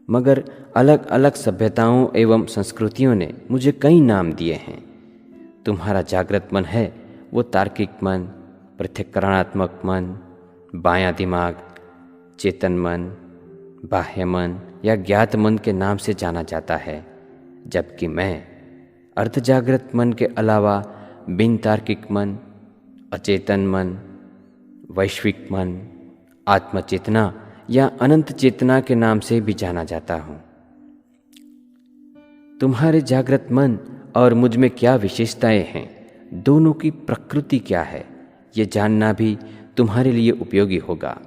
मगर अलग अलग सभ्यताओं एवं संस्कृतियों ने मुझे कई नाम दिए हैं। तुम्हारा जागृत मन है वो तार्किक मन, पृथक्करणात्मक मन, बायां दिमाग, चेतन मन, बाह्य मन या ज्ञात मन के नाम से जाना जाता है, जबकि मैं अर्धजागृत मन के अलावा बिन तार्किक मन, अचेतन मन, वैश्विक मन, आत्मचेतना या अनंत चेतना के नाम से भी जाना जाता हूँ। तुम्हारे जागृत मन और मुझ में क्या विशेषताएं हैं, दोनों की प्रकृति क्या है, ये जानना भी तुम्हारे लिए उपयोगी होगा।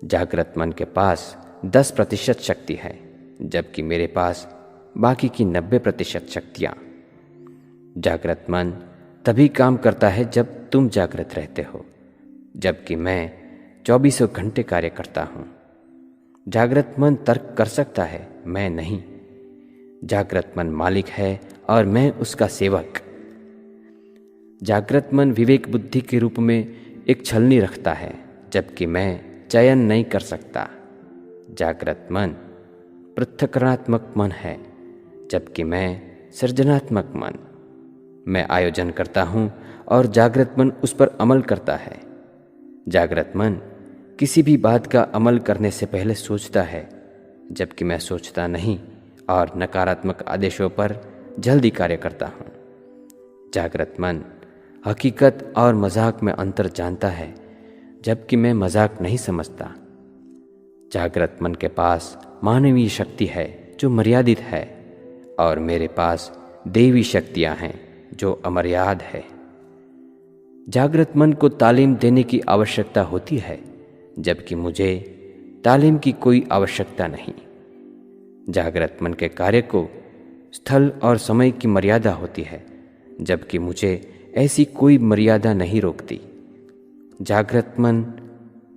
जागृत मन के पास 10% शक्ति है, जबकि मेरे पास बाकी की 90% शक्तियाँ। जागृत मन तभी काम करता है जब तुम जागृत रहते हो, जबकि मैं 24 घंटे कार्य करता हूँ। जागृत मन तर्क कर सकता है, मैं नहीं। जागृत मन मालिक है और मैं उसका सेवक। जागृत मन विवेक बुद्धि के रूप में एक छलनी रखता है, जबकि मैं चयन नहीं कर सकता। जागृत मन पृथक्करणात्मक मन है, जबकि मैं सृजनात्मक मन। मैं आयोजन करता हूँ और जागृत मन उस पर अमल करता है। जागृत मन किसी भी बात का अमल करने से पहले सोचता है, जबकि मैं सोचता नहीं और नकारात्मक आदेशों पर जल्दी कार्य करता हूँ। जागृत मन हकीकत और मजाक में अंतर जानता है, जबकि मैं मजाक नहीं समझता। जागृत मन के पास मानवीय शक्ति है जो मर्यादित है, और मेरे पास देवी शक्तियाँ हैं जो अमर्याद है। जागृत मन को तालीम देने की आवश्यकता होती है, जबकि मुझे तालीम की कोई आवश्यकता नहीं। जागृत मन के कार्य को स्थल और समय की मर्यादा होती है, जबकि मुझे ऐसी कोई मर्यादा नहीं रोकती। जागृत मन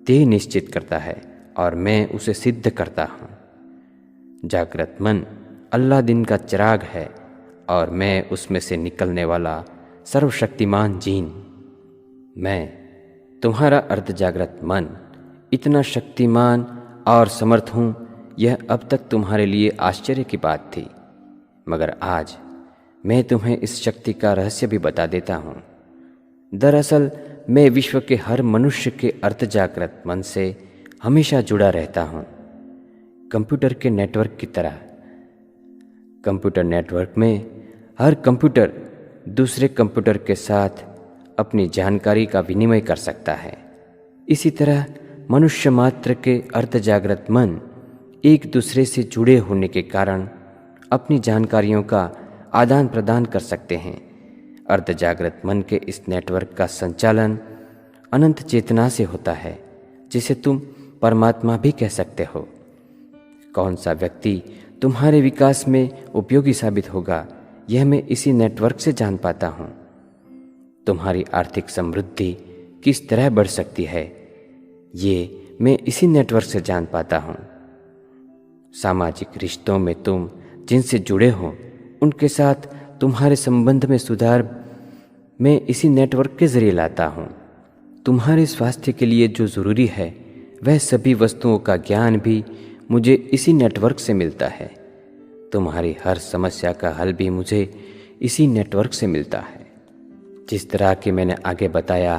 ध्येय निश्चित करता है और मैं उसे सिद्ध करता हूँ। जागृत मन अल्लाह दिन का चिराग है और मैं उसमें से निकलने वाला सर्वशक्तिमान जीन। मैं तुम्हारा अर्ध जागृत मन इतना शक्तिमान और समर्थ हूँ, यह अब तक तुम्हारे लिए आश्चर्य की बात थी, मगर आज मैं तुम्हें इस शक्ति का रहस्य भी बता देता हूँ। दरअसल मैं विश्व के हर मनुष्य के अर्ध जागृत मन से हमेशा जुड़ा रहता हूँ, कंप्यूटर के नेटवर्क की तरह। कंप्यूटर नेटवर्क में हर कंप्यूटर दूसरे कंप्यूटर के साथ अपनी जानकारी का विनिमय कर सकता है। इसी तरह मनुष्य मात्र के अर्ध जागृत मन एक दूसरे से जुड़े होने के कारण अपनी जानकारियों का आदान प्रदान कर सकते हैं। अर्ध जागृत मन के इस नेटवर्क का संचालन अनंत चेतना से होता है, जिसे तुम परमात्मा भी कह सकते हो। कौन सा व्यक्ति तुम्हारे विकास में उपयोगी साबित होगा, यह मैं इसी नेटवर्क से जान पाता हूँ। तुम्हारी आर्थिक समृद्धि किस तरह बढ़ सकती है, ये मैं इसी नेटवर्क से जान पाता हूँ। सामाजिक रिश्तों में तुम जिनसे जुड़े हो, उनके साथ तुम्हारे संबंध में सुधार मैं इसी नेटवर्क के जरिए लाता हूँ। तुम्हारे स्वास्थ्य के लिए जो ज़रूरी है, वह सभी वस्तुओं का ज्ञान भी मुझे इसी नेटवर्क से मिलता है। तुम्हारी हर समस्या का हल भी मुझे इसी नेटवर्क से मिलता है। जिस तरह कि मैंने आगे बताया,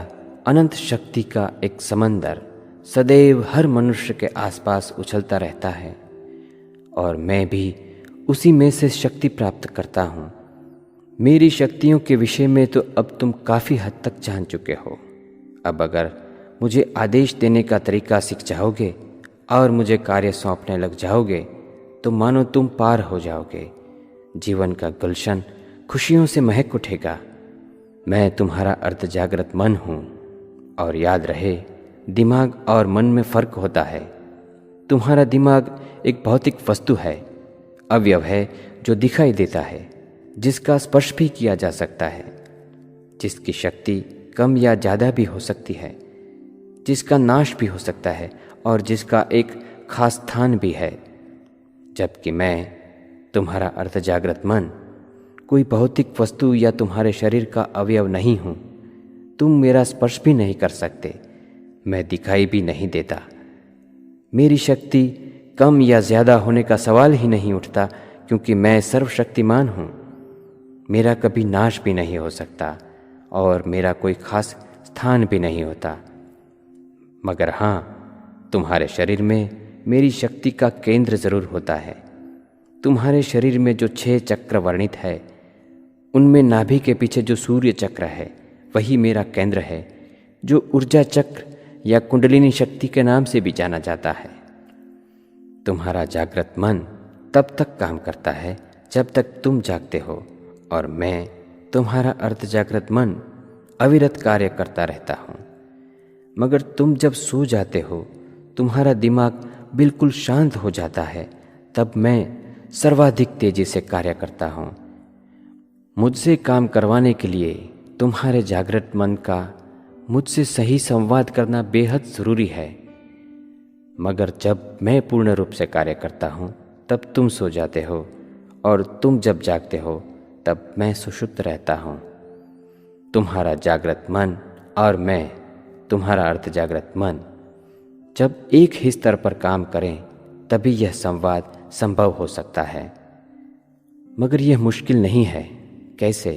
अनंत शक्ति का एक समंदर सदैव हर मनुष्य के आसपास उछलता रहता है, और मैं भी उसी में से शक्ति प्राप्त करता हूँ। मेरी शक्तियों के विषय में तो अब तुम काफ़ी हद तक जान चुके हो। अब अगर मुझे आदेश देने का तरीका सीख जाओगे और मुझे कार्य सौंपने लग जाओगे, तो मानो तुम पार हो जाओगे। जीवन का गुलशन खुशियों से महक उठेगा। मैं तुम्हारा अर्ध जागृत मन हूँ, और याद रहे, दिमाग और मन में फ़र्क होता है। तुम्हारा दिमाग एक भौतिक वस्तु है, अवयव है जो दिखाई देता है, जिसका स्पर्श भी किया जा सकता है, जिसकी शक्ति कम या ज़्यादा भी हो सकती है, जिसका नाश भी हो सकता है और जिसका एक खास स्थान भी है। जबकि मैं तुम्हारा अर्ध जागृत मन कोई भौतिक वस्तु या तुम्हारे शरीर का अवयव नहीं हूँ। तुम मेरा स्पर्श भी नहीं कर सकते, मैं दिखाई भी नहीं देता। मेरी शक्ति कम या ज़्यादा होने का सवाल ही नहीं उठता, क्योंकि मैं सर्वशक्तिमान हूँ। मेरा कभी नाश भी नहीं हो सकता और मेरा कोई खास स्थान भी नहीं होता। मगर हाँ, तुम्हारे शरीर में मेरी शक्ति का केंद्र ज़रूर होता है। तुम्हारे शरीर में जो 6 चक्र वर्णित है, उनमें नाभि के पीछे जो सूर्य चक्र है, वही मेरा केंद्र है, जो ऊर्जा चक्र या कुंडलिनी शक्ति के नाम से भी जाना जाता है। तुम्हारा जागृत मन तब तक काम करता है जब तक तुम जागते हो, और मैं तुम्हारा अर्ध जागृत मन अविरत कार्य करता रहता हूँ। मगर तुम जब सो जाते हो, तुम्हारा दिमाग बिल्कुल शांत हो जाता है, तब मैं सर्वाधिक तेजी से कार्य करता हूँ। मुझसे काम करवाने के लिए तुम्हारे जागृत मन का मुझसे सही संवाद करना बेहद ज़रूरी है। मगर जब मैं पूर्ण रूप से कार्य करता हूँ, तब तुम सो जाते हो, और तुम जब जागते हो, तब मैं सुषुप्त रहता हूँ। तुम्हारा जागृत मन और मैं, तुम्हारा अर्ध जागृत मन, जब एक ही स्तर पर काम करें, तभी यह संवाद संभव हो सकता है। मगर यह मुश्किल नहीं है। कैसे?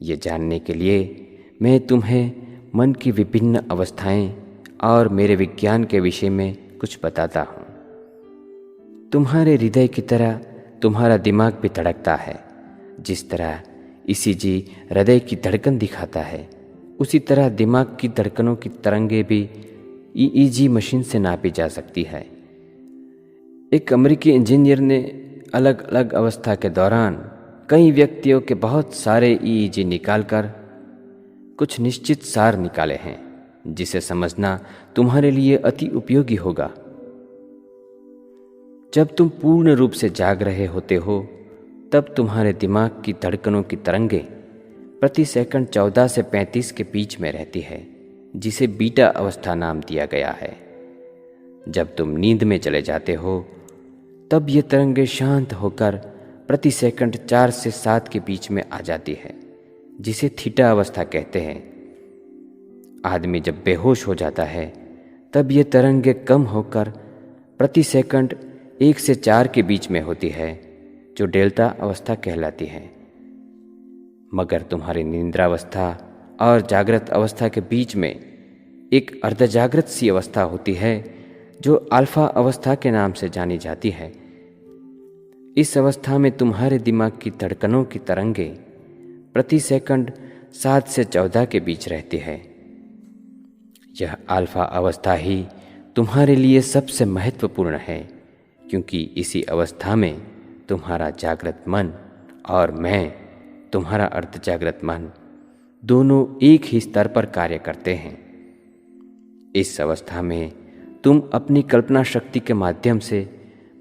ये जानने के लिए मैं तुम्हें मन की विभिन्न अवस्थाएं और मेरे विज्ञान के विषय में कुछ बताता हूँ। तुम्हारे हृदय की तरह तुम्हारा दिमाग भी धड़कता है। जिस तरह ईसीजी हृदय की धड़कन दिखाता है, उसी तरह दिमाग की धड़कनों की तरंगें भी ईईजी मशीन से नापी जा सकती है। एक अमेरिकी इंजीनियर ने अलग अलग अवस्था के दौरान कई व्यक्तियों के बहुत सारे ईईजी निकालकर कुछ निश्चित सार निकाले हैं, जिसे समझना तुम्हारे लिए अति उपयोगी होगा। जब तुम पूर्ण रूप से जाग रहे होते हो, तब तुम्हारे दिमाग की धड़कनों की तरंगें प्रति सेकंड 14 से 35 के बीच में रहती है, जिसे बीटा अवस्था नाम दिया गया है। जब तुम नींद में चले जाते हो, तब ये तरंगें शांत होकर प्रति सेकंड 4 से 7 के बीच में आ जाती है, जिसे थीटा अवस्था कहते हैं। आदमी जब बेहोश हो जाता है, तब ये तरंगें कम होकर प्रति सेकंड 1 से 4 के बीच में होती है, जो डेल्टा अवस्था कहलाती है। मगर तुम्हारी निद्रावस्था और जागृत अवस्था के बीच में एक अर्धजागृत सी अवस्था होती है, जो अल्फा अवस्था के नाम से जानी जाती है। इस अवस्था में तुम्हारे दिमाग की धड़कनों की तरंगें प्रति सेकंड 7 से 14 के बीच रहती है। यह अल्फा अवस्था ही तुम्हारे लिए सबसे महत्वपूर्ण है, क्योंकि इसी अवस्था में तुम्हारा जागृत मन और मैं, तुम्हारा अर्धजागृत मन, दोनों एक ही स्तर पर कार्य करते हैं। इस अवस्था में तुम अपनी कल्पना शक्ति के माध्यम से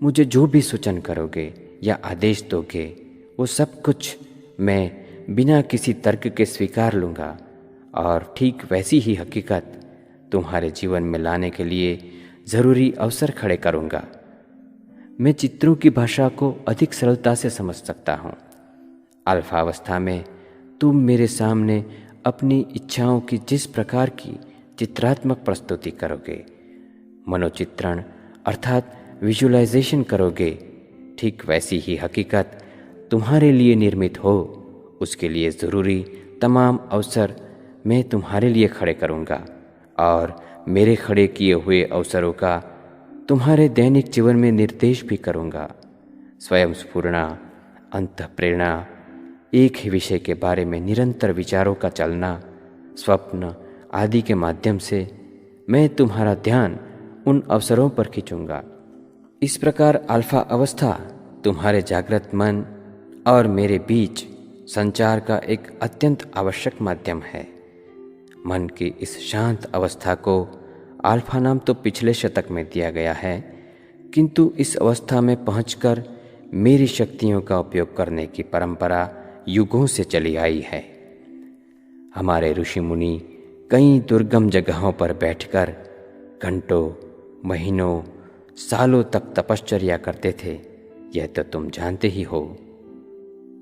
मुझे जो भी सूचन करोगे या आदेश दोगे, वो सब कुछ मैं बिना किसी तर्क के स्वीकार लूँगा और ठीक वैसी ही हकीकत तुम्हारे जीवन में लाने के लिए ज़रूरी अवसर खड़े करूँगा। मैं चित्रों की भाषा को अधिक सरलता से समझ सकता हूँ। अल्फा अवस्था में तुम मेरे सामने अपनी इच्छाओं की जिस प्रकार की चित्रात्मक प्रस्तुति करोगे, मनोचित्रण अर्थात विजुअलाइजेशन करोगे, ठीक वैसी ही हकीकत तुम्हारे लिए निर्मित हो, उसके लिए ज़रूरी तमाम अवसर मैं तुम्हारे लिए खड़े करूँगा और मेरे खड़े किए हुए अवसरों का तुम्हारे दैनिक जीवन में निर्देश भी करूँगा। स्वयं स्फुरणा, अंतःप्रेरणा, एक ही विषय के बारे में निरंतर विचारों का चलना, स्वप्न आदि के माध्यम से मैं तुम्हारा ध्यान उन अवसरों पर खींचूंगा। इस प्रकार अल्फा अवस्था तुम्हारे जागृत मन और मेरे बीच संचार का एक अत्यंत आवश्यक माध्यम है। मन की इस शांत अवस्था को अल्फा नाम तो पिछले शतक में दिया गया है, किंतु इस अवस्था में पहुंचकर मेरी शक्तियों का उपयोग करने की परंपरा युगों से चली आई है। हमारे ऋषि मुनि कई दुर्गम जगहों पर बैठकर घंटों, महीनों, सालों तक तपश्चर्या करते थे। यह तो तुम जानते ही हो।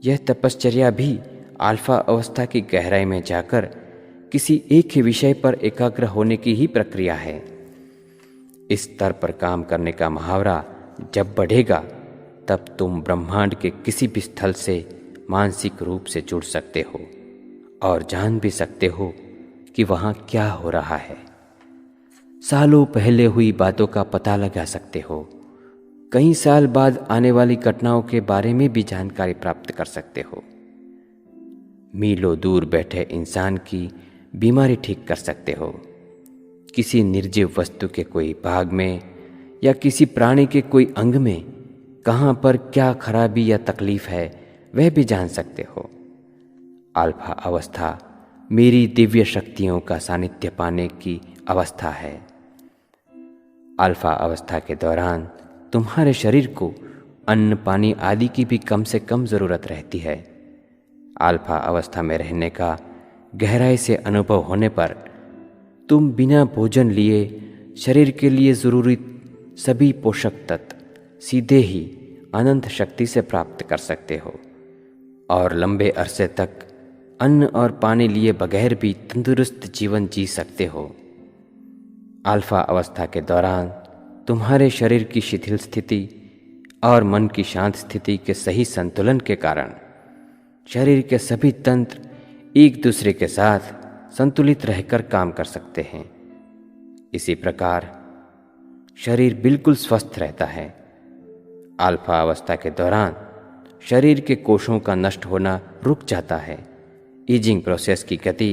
यह तपश्चर्या भी अल्फा अवस्था की गहराई में जाकर किसी एक ही विषय पर एकाग्र होने की ही प्रक्रिया है। इस स्तर पर काम करने का मुहावरा जब बढ़ेगा, तब तुम ब्रह्मांड के किसी भी स्थल से मानसिक रूप से जुड़ सकते हो और जान भी सकते हो कि वहाँ क्या हो रहा है। सालों पहले हुई बातों का पता लगा सकते हो। कई साल बाद आने वाली घटनाओं के बारे में भी जानकारी प्राप्त कर सकते हो। मीलों दूर बैठे इंसान की बीमारी ठीक कर सकते हो। किसी निर्जीव वस्तु के कोई भाग में या किसी प्राणी के कोई अंग में कहाँ पर क्या खराबी या तकलीफ है, वह भी जान सकते हो। अल्फा अवस्था मेरी दिव्य शक्तियों का सानिध्य पाने की अवस्था है। अल्फा अवस्था के दौरान तुम्हारे शरीर को अन्न, पानी आदि की भी कम से कम ज़रूरत रहती है। अल्फा अवस्था में रहने का गहराई से अनुभव होने पर तुम बिना भोजन लिए शरीर के लिए ज़रूरी सभी पोषक तत्व सीधे ही अनंत शक्ति से प्राप्त कर सकते हो और लंबे अरसे तक अन्न और पानी लिए बगैर भी तंदुरुस्त जीवन जी सकते हो। अल्फा अवस्था के दौरान तुम्हारे शरीर की शिथिल स्थिति और मन की शांत स्थिति के सही संतुलन के कारण शरीर के सभी तंत्र एक दूसरे के साथ संतुलित रहकर काम कर सकते हैं। इसी प्रकार शरीर बिल्कुल स्वस्थ रहता है। अल्फा अवस्था के दौरान शरीर के कोशों का नष्ट होना रुक जाता है। एजिंग प्रोसेस की गति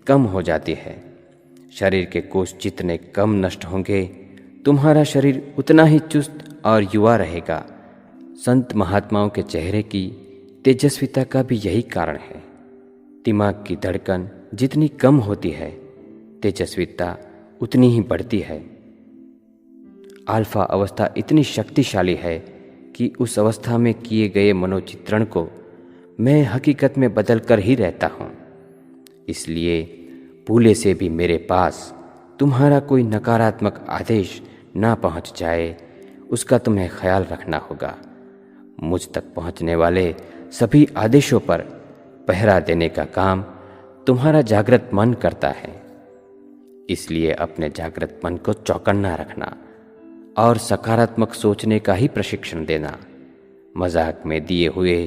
कम हो जाती है। शरीर के कोश जितने कम नष्ट होंगे, तुम्हारा शरीर उतना ही चुस्त और युवा रहेगा। संत महात्माओं के चेहरे की तेजस्विता का भी यही कारण है। दिमाग की धड़कन जितनी कम होती है, तेजस्विता उतनी ही बढ़ती है। अल्फा अवस्था इतनी शक्तिशाली है कि उस अवस्था में किए गए मनोचित्रण को मैं हकीकत में बदल कर ही रहता हूँ। इसलिए भूले से भी मेरे पास तुम्हारा कोई नकारात्मक आदेश ना पहुँच जाए, उसका तुम्हें ख्याल रखना होगा। मुझ तक पहुँचने वाले सभी आदेशों पर पहरा देने का काम तुम्हारा जागृत मन करता है। इसलिए अपने जागृत मन को चौकन्ना रखना और सकारात्मक सोचने का ही प्रशिक्षण देना। मजाक में दिए हुए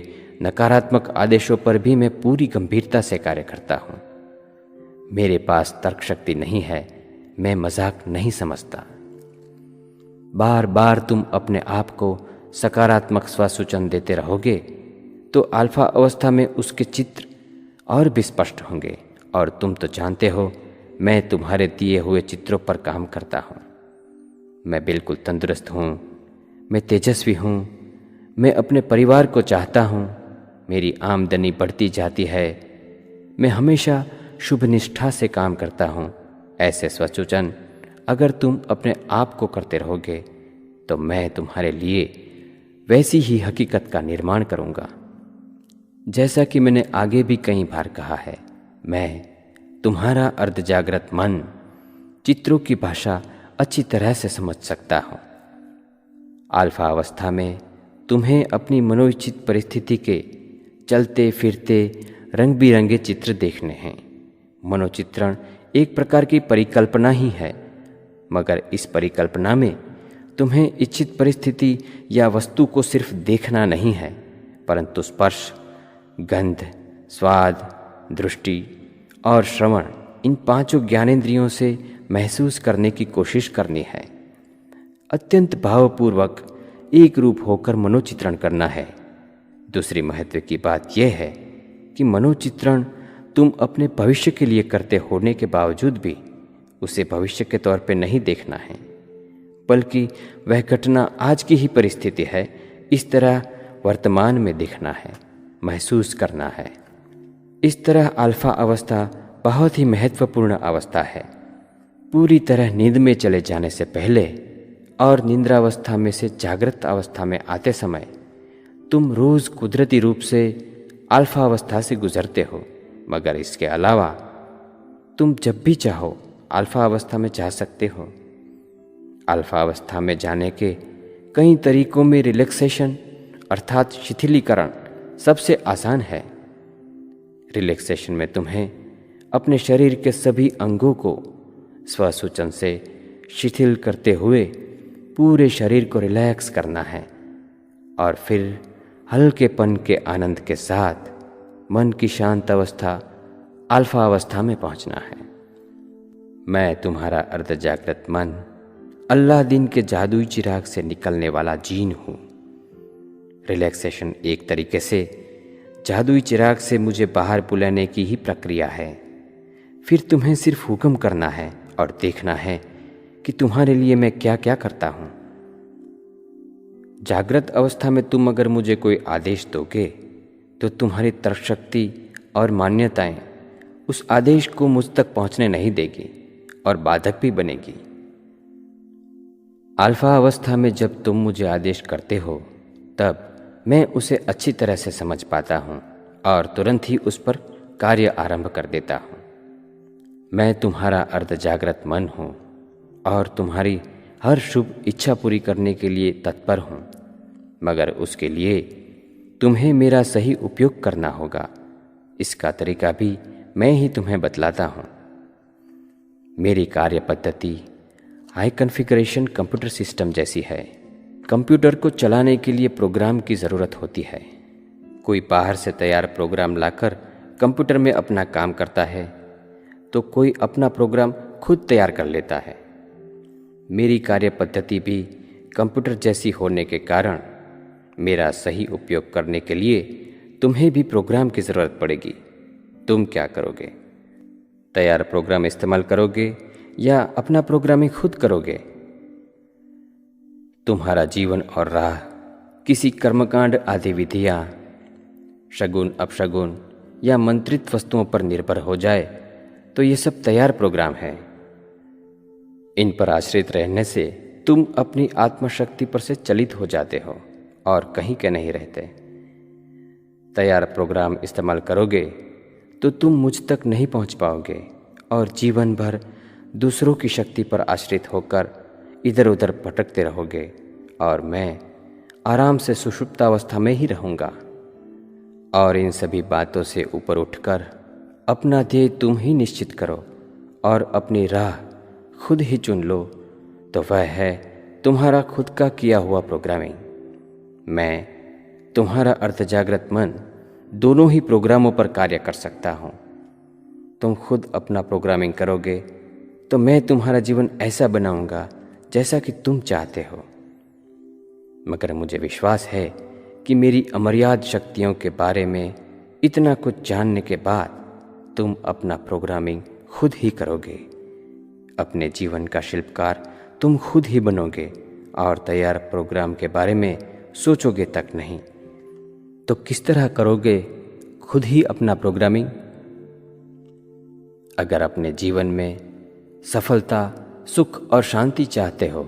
नकारात्मक आदेशों पर भी मैं पूरी गंभीरता से कार्य करता हूँ। मेरे पास तर्क शक्ति नहीं है, मैं मजाक नहीं समझता। बार बार तुम अपने आप को सकारात्मक स्वसूचन देते रहोगे तो अल्फा अवस्था में उसके चित्र और भी स्पष्ट होंगे। और तुम तो जानते हो, मैं तुम्हारे दिए हुए चित्रों पर काम करता हूँ। मैं बिल्कुल तंदुरुस्त हूँ, मैं तेजस्वी हूँ, मैं अपने परिवार को चाहता हूँ, मेरी आमदनी बढ़ती जाती है, मैं हमेशा शुभ निष्ठा से काम करता हूँ। ऐसे स्वसूचन अगर तुम अपने आप को करते रहोगे तो मैं तुम्हारे लिए वैसी ही हकीकत का निर्माण करूँगा। जैसा कि मैंने आगे भी कई बार कहा है, मैं तुम्हारा अर्धजागृत मन चित्रों की भाषा अच्छी तरह से समझ सकता हूँ। अल्फा अवस्था में तुम्हें अपनी मनोइच्छित परिस्थिति के चलते फिरते रंग बिरंगे चित्र देखने हैं। मनोचित्रण एक प्रकार की परिकल्पना ही है, मगर इस परिकल्पना में तुम्हें इच्छित परिस्थिति या वस्तु को सिर्फ देखना नहीं है, परंतु स्पर्श, गंध, स्वाद, दृष्टि और श्रवण, इन पांचों ज्ञानेंद्रियों से महसूस करने की कोशिश करनी है। अत्यंत भावपूर्वक एक रूप होकर मनोचित्रण करना है। दूसरी महत्व की बात यह है कि मनोचित्रण तुम अपने भविष्य के लिए करते होने के बावजूद भी उसे भविष्य के तौर पे नहीं देखना है, बल्कि वह घटना आज की ही परिस्थिति है, इस तरह वर्तमान में दिखना है, महसूस करना है। इस तरह अल्फा अवस्था बहुत ही महत्वपूर्ण अवस्था है। पूरी तरह नींद में चले जाने से पहले और निद्रावस्था में से जागृत अवस्था में आते समय तुम रोज कुदरती रूप से अल्फा अवस्था से गुजरते हो, मगर इसके अलावा तुम जब भी चाहो अल्फा अवस्था में जा सकते हो। अल्फा अवस्था में जाने के कई तरीकों में रिलैक्सेशन अर्थात शिथिलीकरण सबसे आसान है। रिलैक्सेशन में तुम्हें अपने शरीर के सभी अंगों को स्वसूचन से शिथिल करते हुए पूरे शरीर को रिलैक्स करना है और फिर हल्केपन के आनंद के साथ मन की शांत अवस्था अल्फा अवस्था में पहुंचना है। मैं तुम्हारा अर्धजागृत मन अल्लादीन के जादुई चिराग से निकलने वाला जीन हूँ। रिलैक्सेशन एक तरीके से जादुई चिराग से मुझे बाहर बुलाने की ही प्रक्रिया है। फिर तुम्हें सिर्फ हुक्म करना है और देखना है कि तुम्हारे लिए मैं क्या क्या करता हूँ। जागृत अवस्था में तुम अगर मुझे कोई आदेश दोगे तो तुम्हारी तर्क शक्ति और मान्यताएं उस आदेश को मुझ तक पहुँचने नहीं देगी और बाधक भी बनेगी। अल्फा अवस्था में जब तुम मुझे आदेश करते हो तब मैं उसे अच्छी तरह से समझ पाता हूँ और तुरंत ही उस पर कार्य आरंभ कर देता हूँ। मैं तुम्हारा अर्धजागृत मन हूँ और तुम्हारी हर शुभ इच्छा पूरी करने के लिए तत्पर हूँ, मगर उसके लिए तुम्हें मेरा सही उपयोग करना होगा। इसका तरीका भी मैं ही तुम्हें बतलाता हूँ। मेरी कार्य पद्धति हाई कॉन्फ़िगरेशन कंप्यूटर सिस्टम जैसी है। कंप्यूटर को चलाने के लिए प्रोग्राम की ज़रूरत होती है। कोई बाहर से तैयार प्रोग्राम लाकर कंप्यूटर में अपना काम करता है तो कोई अपना प्रोग्राम खुद तैयार कर लेता है। मेरी कार्य पद्धति भी कंप्यूटर जैसी होने के कारण मेरा सही उपयोग करने के लिए तुम्हें भी प्रोग्राम की ज़रूरत पड़ेगी। तुम क्या करोगे? तैयार प्रोग्राम इस्तेमाल करोगे या अपना प्रोग्रामिंग खुद करोगे? तुम्हारा जीवन और राह किसी कर्मकांड आदि विधियाँ, शगुन अपशगुन या मंत्रित वस्तुओं पर निर्भर हो जाए तो ये सब तैयार प्रोग्राम हैं। इन पर आश्रित रहने से तुम अपनी आत्मशक्ति पर से चलित हो जाते हो और कहीं के नहीं रहते। तैयार प्रोग्राम इस्तेमाल करोगे तो तुम मुझ तक नहीं पहुंच पाओगे और जीवन भर दूसरों की शक्ति पर आश्रित होकर इधर उधर भटकते रहोगे और मैं आराम से सुषुप्तावस्था में ही रहूँगा। और इन सभी बातों से ऊपर उठकर अपना ध्येय तुम ही निश्चित करो और अपनी राह खुद ही चुन लो, तो वह है तुम्हारा खुद का किया हुआ प्रोग्रामिंग। मैं, तुम्हारा अर्धजागृत मन, दोनों ही प्रोग्रामों पर कार्य कर सकता हूँ। तुम खुद अपना प्रोग्रामिंग करोगे तो मैं तुम्हारा जीवन ऐसा बनाऊंगा जैसा कि तुम चाहते हो। मगर मुझे विश्वास है कि मेरी अमर्याद शक्तियों के बारे में इतना कुछ जानने के बाद तुम अपना प्रोग्रामिंग खुद ही करोगे। अपने जीवन का शिल्पकार तुम खुद ही बनोगे और तैयार प्रोग्राम के बारे में सोचोगे तक नहीं। तो किस तरह करोगे खुद ही अपना प्रोग्रामिंग? अगर अपने जीवन में सफलता, सुख और शांति चाहते हो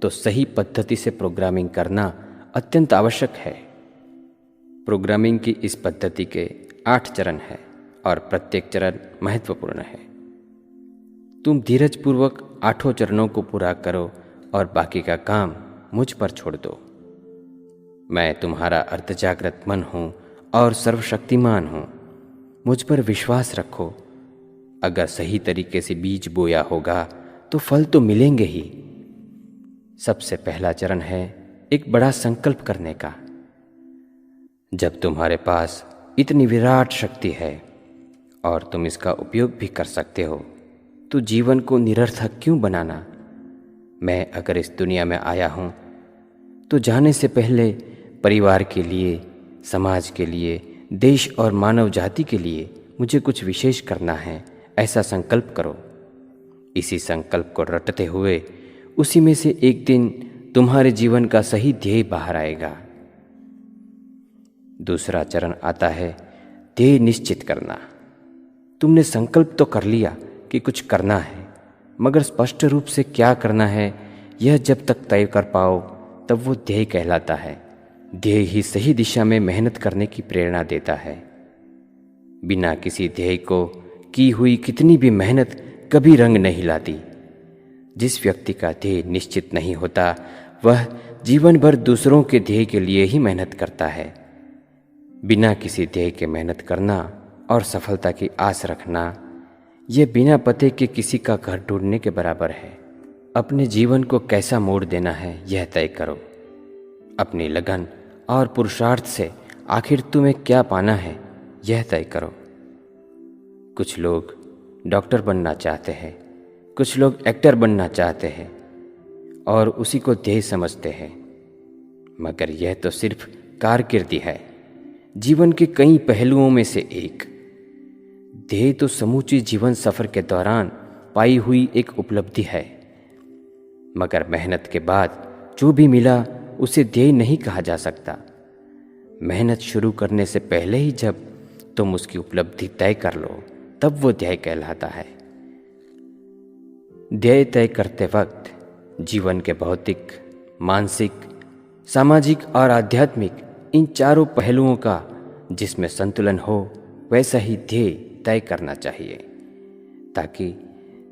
तो सही पद्धति से प्रोग्रामिंग करना अत्यंत आवश्यक है। प्रोग्रामिंग की इस पद्धति के 8 चरण हैं और प्रत्येक चरण महत्वपूर्ण है। तुम धीरजपूर्वक 8 चरणों को पूरा करो और बाकी का काम मुझ पर छोड़ दो। मैं तुम्हारा अर्धजागृत मन हूँ और सर्वशक्तिमान हूँ। मुझ पर विश्वास रखो। अगर सही तरीके से बीज बोया होगा तो फल तो मिलेंगे ही। सबसे पहला चरण है एक बड़ा संकल्प करने का। जब तुम्हारे पास इतनी विराट शक्ति है और तुम इसका उपयोग भी कर सकते हो तो जीवन को निरर्थक क्यों बनाना? मैं अगर इस दुनिया में आया हूँ तो जाने से पहले परिवार के लिए, समाज के लिए, देश और मानव जाति के लिए मुझे कुछ विशेष करना है, ऐसा संकल्प करो। इसी संकल्प को रटते हुए उसी में से एक दिन तुम्हारे जीवन का सही ध्येय बाहर आएगा। दूसरा चरण आता है ध्येय निश्चित करना। तुमने संकल्प तो कर लिया कि कुछ करना है, मगर स्पष्ट रूप से क्या करना है यह जब तक तय कर पाओ तब वो ध्येय कहलाता है। ध्येय ही सही दिशा में मेहनत करने की प्रेरणा देता है। बिना किसी ध्येय को की हुई कितनी भी मेहनत कभी रंग नहीं लाती। जिस व्यक्ति का ध्येय निश्चित नहीं होता वह जीवन भर दूसरों के ध्येय के लिए ही मेहनत करता है। बिना किसी ध्येय के मेहनत करना और सफलता की आस रखना यह बिना पते के किसी का घर ढूंढने के बराबर है। अपने जीवन को कैसा मोड़ देना है यह तय करो। अपनी लगन और पुरुषार्थ से आखिर तुम्हें क्या पाना है यह तय करो। कुछ लोग डॉक्टर बनना चाहते हैं, कुछ लोग एक्टर बनना चाहते हैं और उसी को ध्येय समझते हैं, मगर यह तो सिर्फ कारकिर्दी है, जीवन के कई पहलुओं में से एक। ध्येय तो समूची जीवन सफर के दौरान पाई हुई एक उपलब्धि है, मगर मेहनत के बाद जो भी मिला उसे ध्येय नहीं कहा जा सकता। मेहनत शुरू करने से पहले ही जब तुम उसकी उपलब्धि तय कर लो तब वो ध्येय कहलाता है। ध्येय तय करते वक्त जीवन के भौतिक, मानसिक, सामाजिक और आध्यात्मिक इन चारों पहलुओं का जिसमें संतुलन हो वैसा ही ध्येय तय करना चाहिए, ताकि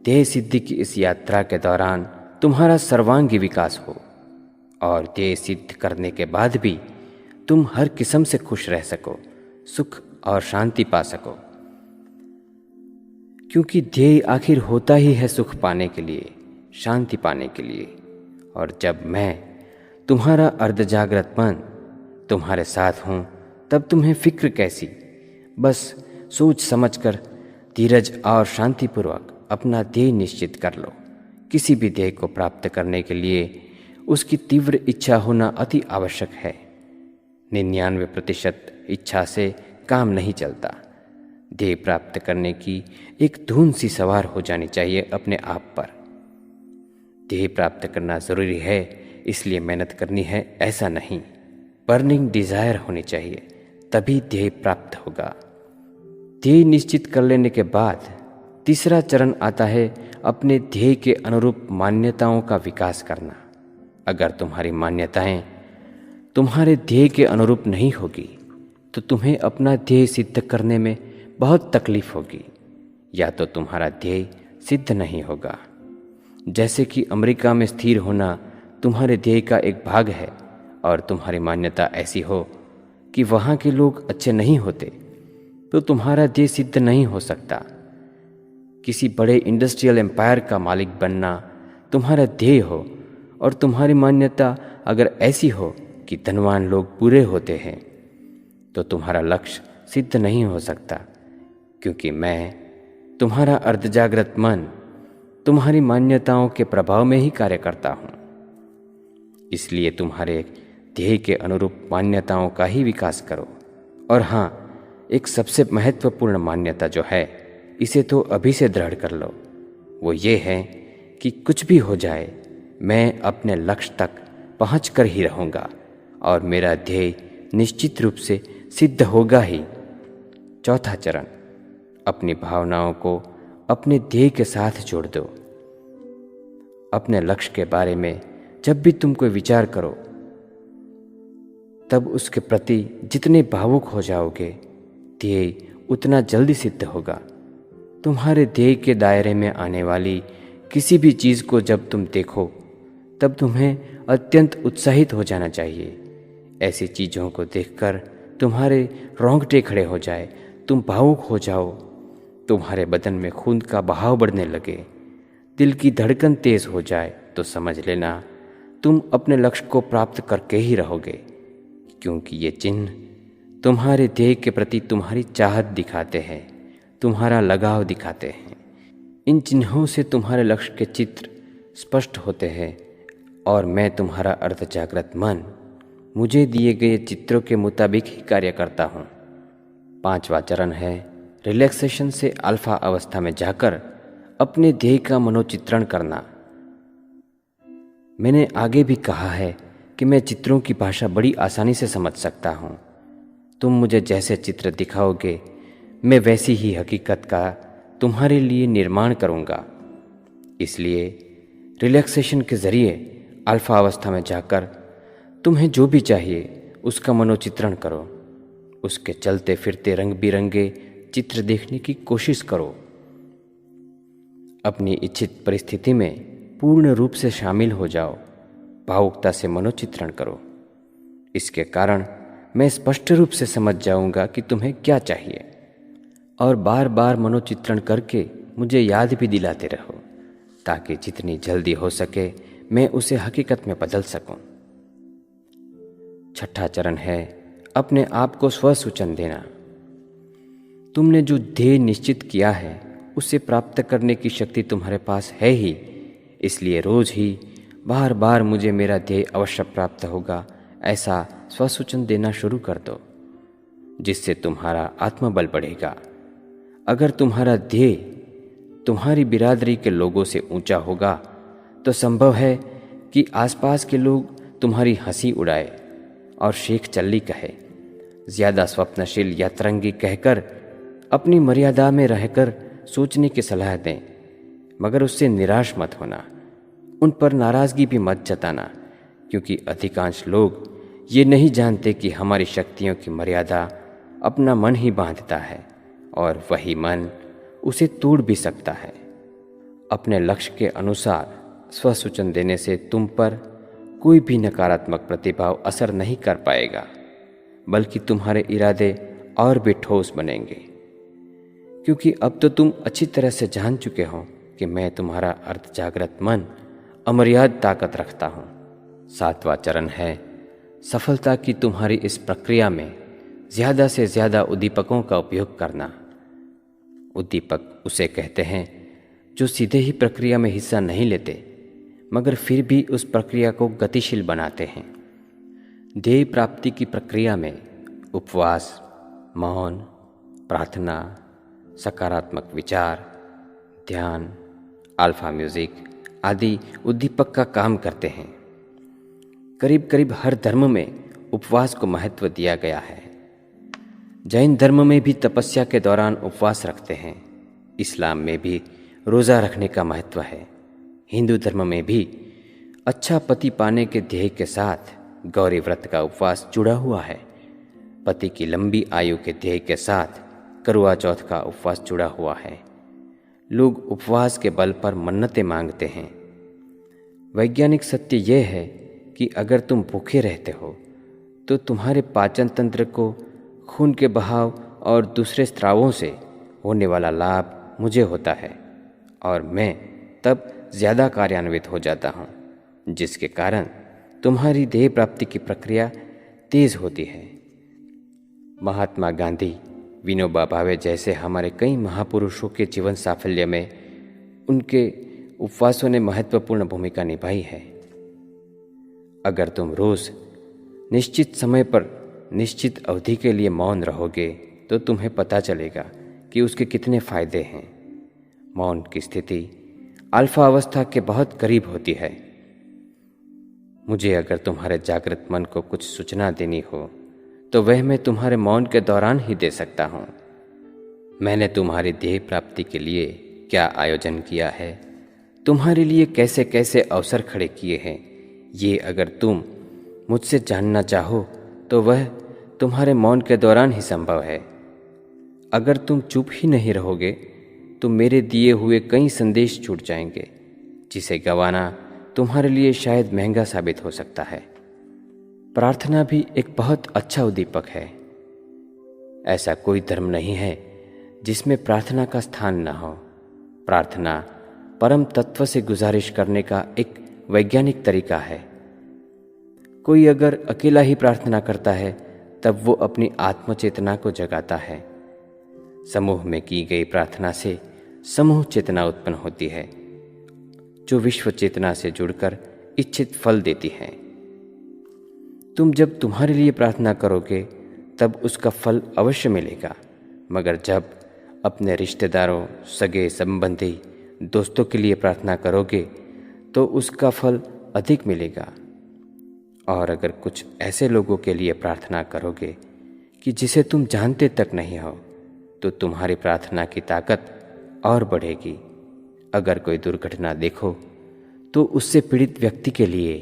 ध्येय सिद्धि की इस यात्रा के दौरान तुम्हारा सर्वांगी विकास हो और ध्येय सिद्ध करने के बाद भी तुम हर किस्म से खुश रह सको, सुख और शांति पा सको। क्योंकि ध्येय आखिर होता ही है सुख पाने के लिए, शांति पाने के लिए। और जब मैं, तुम्हारा अर्धजागृत मन, तुम्हारे साथ हूँ तब तुम्हें फिक्र कैसी। बस सोच समझकर धीरज और शांतिपूर्वक अपना ध्येय निश्चित कर लो, किसी भी ध्येय को प्राप्त करने के लिए उसकी तीव्र इच्छा होना अति आवश्यक है। 99% इच्छा से काम नहीं चलता। ध्येय प्राप्त करने की एक धुन सी सवार हो जानी चाहिए अपने आप पर। ध्येय प्राप्त करना ज़रूरी है इसलिए मेहनत करनी है, ऐसा नहीं। बर्निंग डिज़ायर होनी चाहिए, तभी ध्येय प्राप्त होगा। ध्येय निश्चित कर लेने के बाद तीसरा चरण आता है अपने ध्येय के अनुरूप मान्यताओं का विकास करना। अगर तुम्हारी मान्यताएं तुम्हारे ध्येय के अनुरूप नहीं होगी तो तुम्हें अपना ध्येय सिद्ध करने में बहुत तकलीफ होगी, या तो तुम्हारा ध्येय सिद्ध नहीं होगा। जैसे कि अमेरिका में स्थिर होना तुम्हारे ध्येय का एक भाग है और तुम्हारी मान्यता ऐसी हो कि वहाँ के लोग अच्छे नहीं होते, तो तुम्हारा ध्येय सिद्ध नहीं हो सकता। किसी बड़े इंडस्ट्रियल एम्पायर का मालिक बनना तुम्हारा ध्येय हो और तुम्हारी मान्यता अगर ऐसी हो कि धनवान लोग बुरे होते हैं, तो तुम्हारा लक्ष्य सिद्ध नहीं हो सकता, क्योंकि मैं, तुम्हारा अर्धजागृत मन, तुम्हारी मान्यताओं के प्रभाव में ही कार्य करता हूँ। इसलिए तुम्हारे ध्येय के अनुरूप मान्यताओं का ही विकास करो। और हाँ, एक सबसे महत्वपूर्ण मान्यता जो है, इसे तो अभी से दृढ़ कर लो। वो ये है कि कुछ भी हो जाए, मैं अपने लक्ष्य तक पहुँच कर ही रहूँगा और मेरा ध्येय निश्चित रूप से सिद्ध होगा ही। चौथा चरण, अपनी भावनाओं को अपने ध्येय के साथ जोड़ दो। अपने लक्ष्य के बारे में जब भी तुम कोई विचार करो, तब उसके प्रति जितने भावुक हो जाओगे, ध्येय उतना जल्दी सिद्ध होगा। तुम्हारे ध्येय के दायरे में आने वाली किसी भी चीज़ को जब तुम देखो, तब तुम्हें अत्यंत उत्साहित हो जाना चाहिए। ऐसी चीज़ों को देखकर तुम्हारे रोंगटे खड़े हो जाए, तुम भावुक हो जाओ, तुम्हारे बदन में खून का बहाव बढ़ने लगे, दिल की धड़कन तेज हो जाए, तो समझ लेना तुम अपने लक्ष्य को प्राप्त करके ही रहोगे, क्योंकि ये चिन्ह तुम्हारे ध्येय के प्रति तुम्हारी चाहत दिखाते हैं, तुम्हारा लगाव दिखाते हैं। इन चिन्हों से तुम्हारे लक्ष्य के चित्र स्पष्ट होते हैं और मैं, तुम्हारा अर्धजागृत मन, मुझे दिए गए चित्रों के मुताबिक ही कार्य करता हूँ। पांचवा चरण है रिलैक्सेशन से अल्फा अवस्था में जाकर अपने ध्येय का मनोचित्रण करना। मैंने आगे भी कहा है कि मैं चित्रों की भाषा बड़ी आसानी से समझ सकता हूँ। तुम मुझे जैसे चित्र दिखाओगे, मैं वैसी ही हकीकत का तुम्हारे लिए निर्माण करूँगा। इसलिए रिलैक्सेशन के ज़रिए अल्फा अवस्था में जाकर तुम्हें जो भी चाहिए उसका मनोचित्रण करो। उसके चलते फिरते रंग बिरंगे चित्र देखने की कोशिश करो। अपनी इच्छित परिस्थिति में पूर्ण रूप से शामिल हो जाओ, भावुकता से मनोचित्रण करो। इसके कारण मैं स्पष्ट रूप से समझ जाऊंगा कि तुम्हें क्या चाहिए, और बार बार मनोचित्रण करके मुझे याद भी दिलाते रहो, ताकि जितनी जल्दी हो सके मैं उसे हकीकत में बदल सकूं। छठा चरण है अपने आप को स्वसूचन देना। तुमने जो ध्येय निश्चित किया है उसे प्राप्त करने की शक्ति तुम्हारे पास है ही, इसलिए रोज ही बार बार मुझे मेरा ध्येय अवश्य प्राप्त होगा ऐसा स्वसूचन देना शुरू कर दो, जिससे तुम्हारा आत्मबल बढ़ेगा। अगर तुम्हारा ध्येय तुम्हारी बिरादरी के लोगों से ऊंचा होगा तो संभव है कि आसपास के लोग तुम्हारी हंसी उड़ाए और शेख चल्ली कहे, ज़्यादा स्वप्नशील या तरंगी कहकर अपनी मर्यादा में रहकर सोचने की सलाह दें, मगर उससे निराश मत होना। उन पर नाराज़गी भी मत जताना, क्योंकि अधिकांश लोग ये नहीं जानते कि हमारी शक्तियों की मर्यादा अपना मन ही बांधता है और वही मन उसे तोड़ भी सकता है। अपने लक्ष्य के अनुसार स्वसूचन देने से तुम पर कोई भी नकारात्मक प्रतिभाव असर नहीं कर पाएगा, बल्कि तुम्हारे इरादे और भी ठोस बनेंगे, क्योंकि अब तो तुम अच्छी तरह से जान चुके हो कि मैं, तुम्हारा अर्धजागृत मन, अमर्याद ताकत रखता हूँ। सातवां चरण है सफलता की तुम्हारी इस प्रक्रिया में ज़्यादा से ज़्यादा उद्दीपकों का उपयोग करना। उद्दीपक उसे कहते हैं जो सीधे ही प्रक्रिया में हिस्सा नहीं लेते मगर फिर भी उस प्रक्रिया को गतिशील बनाते हैं। ध्येय प्राप्ति की प्रक्रिया में उपवास, मौन, प्रार्थना, सकारात्मक विचार, ध्यान, अल्फा म्यूजिक आदि उद्दीपक का काम करते हैं। करीब करीब हर धर्म में उपवास को महत्व दिया गया है। जैन धर्म में भी तपस्या के दौरान उपवास रखते हैं। इस्लाम में भी रोज़ा रखने का महत्व है। हिंदू धर्म में भी अच्छा पति पाने के ध्येय के साथ गौरी व्रत का उपवास जुड़ा हुआ है। पति की लंबी आयु के ध्येय के साथ करवा चौथ का उपवास जुड़ा हुआ है। लोग उपवास के बल पर मन्नतें मांगते हैं। वैज्ञानिक सत्य यह है कि अगर तुम भूखे रहते हो तो तुम्हारे पाचन तंत्र को खून के बहाव और दूसरे स्रावों से होने वाला लाभ मुझे होता है और मैं तब ज़्यादा कार्यान्वित हो जाता हूँ, जिसके कारण तुम्हारी ध्येय प्राप्ति की प्रक्रिया तेज होती है। महात्मा गांधी, विनोबा भावे जैसे हमारे कई महापुरुषों के जीवन साफल्य में उनके उपवासों ने महत्वपूर्ण भूमिका निभाई है। अगर तुम रोज़ निश्चित समय पर निश्चित अवधि के लिए मौन रहोगे तो तुम्हें पता चलेगा कि उसके कितने फायदे हैं। मौन की स्थिति अल्फा अवस्था के बहुत करीब होती है। मुझे अगर तुम्हारे जागृत मन को कुछ सूचना देनी हो तो वह मैं तुम्हारे मौन के दौरान ही दे सकता हूँ। मैंने तुम्हारी ध्येय प्राप्ति के लिए क्या आयोजन किया है, तुम्हारे लिए कैसे कैसे अवसर खड़े किए हैं, ये अगर तुम मुझसे जानना चाहो तो वह तुम्हारे मौन के दौरान ही संभव है। अगर तुम चुप ही नहीं रहोगे तो मेरे दिए हुए कई संदेश छूट जाएंगे, जिसे गंवाना तुम्हारे लिए शायद महंगा साबित हो सकता है। प्रार्थना भी एक बहुत अच्छा उद्दीपक है। ऐसा कोई धर्म नहीं है जिसमें प्रार्थना का स्थान न हो। प्रार्थना परम तत्व से गुजारिश करने का एक वैज्ञानिक तरीका है। कोई अगर अकेला ही प्रार्थना करता है तब वो अपनी आत्मचेतना को जगाता है। समूह में की गई प्रार्थना से समूह चेतना उत्पन्न होती है, जो विश्व चेतना से जुड़कर इच्छित फल देती है। तुम जब तुम्हारे लिए प्रार्थना करोगे तब उसका फल अवश्य मिलेगा, मगर जब अपने रिश्तेदारों, सगे संबंधी, दोस्तों के लिए प्रार्थना करोगे तो उसका फल अधिक मिलेगा। और अगर कुछ ऐसे लोगों के लिए प्रार्थना करोगे कि जिसे तुम जानते तक नहीं हो तो तुम्हारी प्रार्थना की ताकत और बढ़ेगी। अगर कोई दुर्घटना देखो तो उससे पीड़ित व्यक्ति के लिए,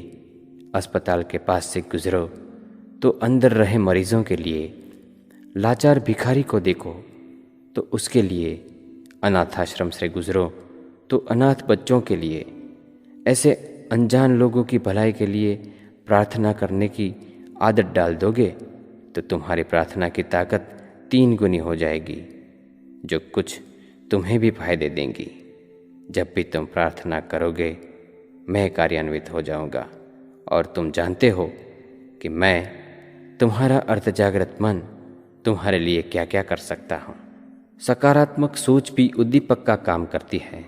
अस्पताल के पास से गुजरो तो अंदर रहे मरीजों के लिए, लाचार भिखारी को देखो तो उसके लिए, अनाथाश्रम से गुजरो तो अनाथ बच्चों के लिए, ऐसे अनजान लोगों की भलाई के लिए प्रार्थना करने की आदत डाल दोगे तो तुम्हारी प्रार्थना की ताकत 3 गुनी हो जाएगी, जो कुछ तुम्हें भी फायदे देंगी। जब भी तुम प्रार्थना करोगे मैं कार्यान्वित हो जाऊंगा और तुम जानते हो कि मैं, तुम्हारा अर्धजागृत मन, तुम्हारे लिए क्या क्या कर सकता हूँ। सकारात्मक सोच भी उद्दीपक का काम करती है।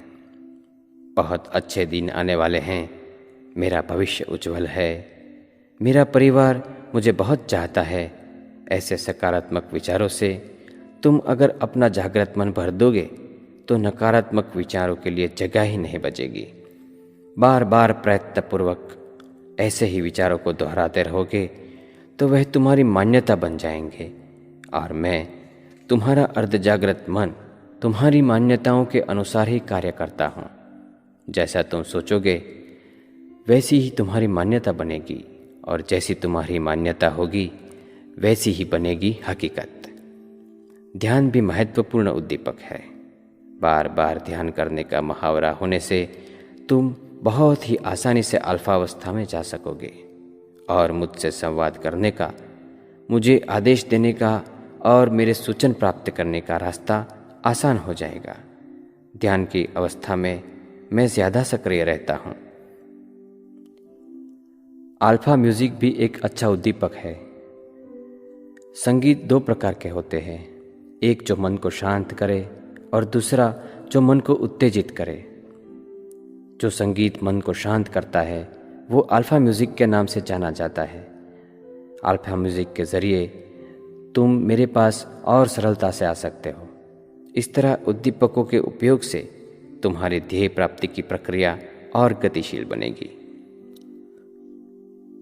बहुत अच्छे दिन आने वाले हैं, मेरा भविष्य उज्जवल है, मेरा परिवार मुझे बहुत चाहता है, ऐसे सकारात्मक विचारों से तुम अगर अपना जागृत मन भर दोगे तो नकारात्मक विचारों के लिए जगह ही नहीं बचेगी। बार बार प्रयत्नपूर्वक ऐसे ही विचारों को दोहराते रहोगे तो वह तुम्हारी मान्यता बन जाएंगे और मैं, तुम्हारा अर्धजागृत मन, तुम्हारी मान्यताओं के अनुसार ही कार्य करता हूँ। जैसा तुम सोचोगे वैसी ही तुम्हारी मान्यता बनेगी और जैसी तुम्हारी मान्यता होगी वैसी ही बनेगी हकीकत। ध्यान भी महत्वपूर्ण उद्दीपक है। बार बार ध्यान करने का मुहावरा होने से तुम बहुत ही आसानी से अल्फा अवस्था में जा सकोगे और मुझसे संवाद करने का, मुझे आदेश देने का और मेरे सूचन प्राप्त करने का रास्ता आसान हो जाएगा। ध्यान की अवस्था में मैं ज़्यादा सक्रिय रहता हूँ। अल्फा म्यूजिक भी एक अच्छा उद्दीपक है। संगीत 2 प्रकार के होते हैं, एक जो मन को शांत करे और दूसरा जो मन को उत्तेजित करे। जो संगीत मन को शांत करता है वो अल्फ़ा म्यूज़िक के नाम से जाना जाता है। अल्फ़ा म्यूज़िक के ज़रिए तुम मेरे पास और सरलता से आ सकते हो। इस तरह उद्दीपकों के उपयोग से तुम्हारी ध्येय प्राप्ति की प्रक्रिया और गतिशील बनेगी।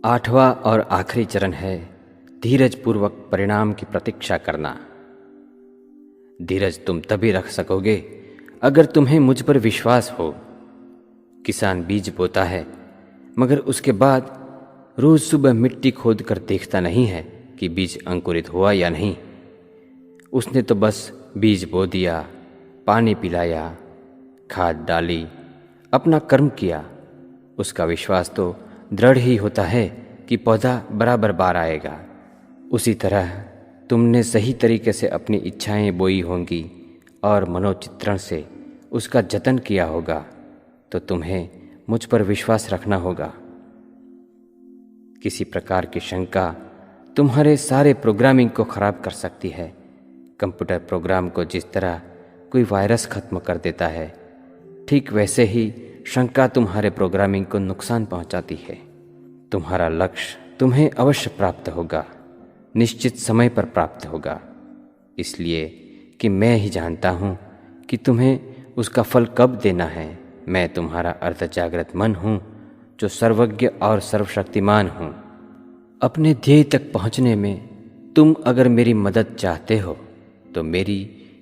8वां और आखिरी चरण है धीरज पूर्वक परिणाम की प्रतीक्षा करना। धीरज तुम तभी रख सकोगे अगर तुम्हें मुझ पर विश्वास हो। किसान बीज बोता है मगर उसके बाद रोज सुबह मिट्टी खोद कर देखता नहीं है कि बीज अंकुरित हुआ या नहीं। उसने तो बस बीज बो दिया, पानी पिलाया, खाद डाली, अपना कर्म किया। उसका विश्वास तो दृढ़ ही होता है कि पौधा बराबर बार आएगा। उसी तरह तुमने सही तरीके से अपनी इच्छाएं बोई होंगी और मनोचित्रण से उसका जतन किया होगा, तो तुम्हें मुझ पर विश्वास रखना होगा। किसी प्रकार की शंका तुम्हारे सारे प्रोग्रामिंग को खराब कर सकती है। कंप्यूटर प्रोग्राम को जिस तरह कोई वायरस खत्म कर देता है, ठीक वैसे ही शंका तुम्हारे प्रोग्रामिंग को नुकसान पहुंचाती है। तुम्हारा लक्ष्य तुम्हें अवश्य प्राप्त होगा, निश्चित समय पर प्राप्त होगा, इसलिए कि मैं ही जानता हूँ कि तुम्हें उसका फल कब देना है। मैं तुम्हारा अर्धजागृत मन हूँ जो सर्वज्ञ और सर्वशक्तिमान हूँ। अपने ध्येय तक पहुँचने में तुम अगर मेरी मदद चाहते हो तो मेरी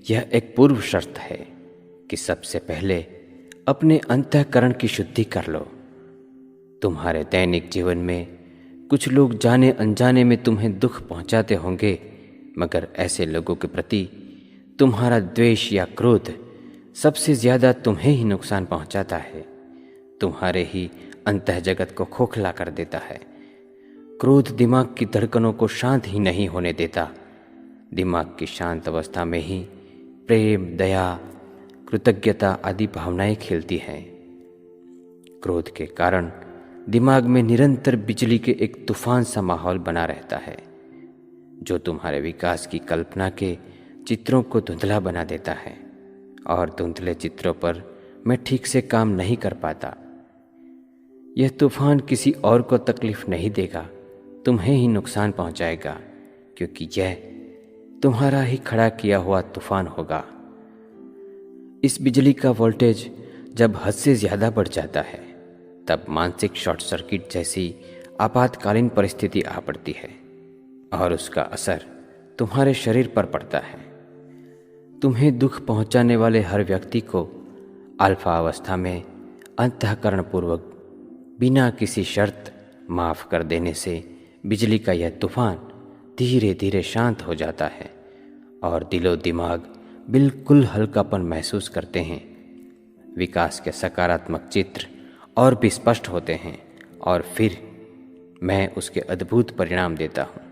यह एक पूर्व शर्त है कि सबसे पहले अपने अंतःकरण की शुद्धि कर लो। तुम्हारे दैनिक जीवन में कुछ लोग जाने अनजाने में तुम्हें दुख पहुंचाते होंगे, मगर ऐसे लोगों के प्रति तुम्हारा द्वेष या क्रोध सबसे ज़्यादा तुम्हें ही नुकसान पहुंचाता है, तुम्हारे ही अंतः जगत को खोखला कर देता है। क्रोध दिमाग की धड़कनों को शांत ही नहीं होने देता। दिमाग की शांत अवस्था में ही प्रेम, दया, कृतज्ञता आदि भावनाएं खिलती हैं। क्रोध के कारण दिमाग में निरंतर बिजली के एक तूफान सा माहौल बना रहता है, जो तुम्हारे विकास की कल्पना के चित्रों को धुंधला बना देता है और धुंधले चित्रों पर मैं ठीक से काम नहीं कर पाता। यह तूफान किसी और को तकलीफ नहीं देगा, तुम्हें ही नुकसान पहुंचाएगा, क्योंकि यह तुम्हारा ही खड़ा किया हुआ तूफान होगा। इस बिजली का वोल्टेज जब हद से ज़्यादा बढ़ जाता है तब मानसिक शॉर्ट सर्किट जैसी आपातकालीन परिस्थिति आ पड़ती है और उसका असर तुम्हारे शरीर पर पड़ता है। तुम्हें दुख पहुंचाने वाले हर व्यक्ति को अल्फा अवस्था में अंतःकरण पूर्वक बिना किसी शर्त माफ़ कर देने से बिजली का यह तूफान धीरे धीरे शांत हो जाता है और दिलो दिमाग बिल्कुल हल्कापन महसूस करते हैं। विकास के सकारात्मक चित्र और भी स्पष्ट होते हैं और फिर मैं उसके अद्भुत परिणाम देता हूँ।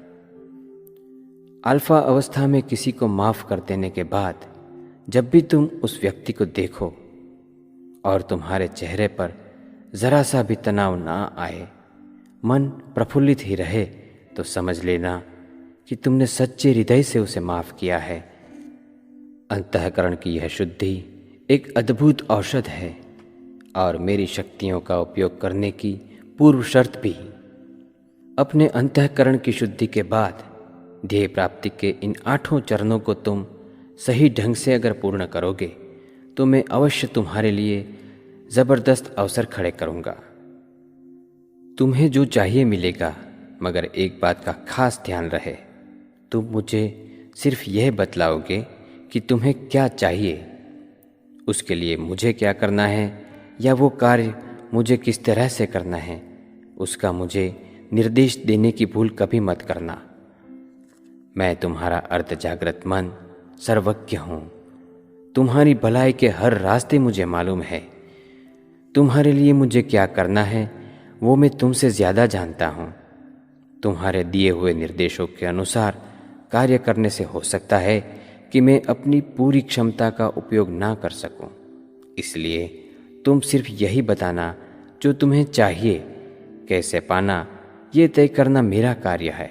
अल्फा अवस्था में किसी को माफ़ कर देने के बाद जब भी तुम उस व्यक्ति को देखो और तुम्हारे चेहरे पर ज़रा सा भी तनाव ना आए, मन प्रफुल्लित ही रहे, तो समझ लेना कि तुमने सच्चे हृदय से उसे माफ़ किया है। अंतःकरण की यह शुद्धि एक अद्भुत औषध है और मेरी शक्तियों का उपयोग करने की पूर्व शर्त भी। अपने अंतःकरण की शुद्धि के बाद ध्येय प्राप्ति के इन 8 चरणों को तुम सही ढंग से अगर पूर्ण करोगे तो मैं अवश्य तुम्हारे लिए ज़बरदस्त अवसर खड़े करूँगा। तुम्हें जो चाहिए मिलेगा, मगर एक बात का खास ध्यान रहे, तुम मुझे सिर्फ यह बतलाओगे कि तुम्हें क्या चाहिए। उसके लिए मुझे क्या करना है या वो कार्य मुझे किस तरह से करना है, उसका मुझे निर्देश देने की भूल कभी मत करना। मैं तुम्हारा अर्धजागृत मन सर्वज्ञ हूँ। तुम्हारी भलाई के हर रास्ते मुझे मालूम है। तुम्हारे लिए मुझे क्या करना है वो मैं तुमसे ज़्यादा जानता हूँ। तुम्हारे दिए हुए निर्देशों के अनुसार कार्य करने से हो सकता है कि मैं अपनी पूरी क्षमता का उपयोग ना कर सकूं। इसलिए तुम सिर्फ यही बताना जो तुम्हें चाहिए, कैसे पाना ये तय करना मेरा कार्य है।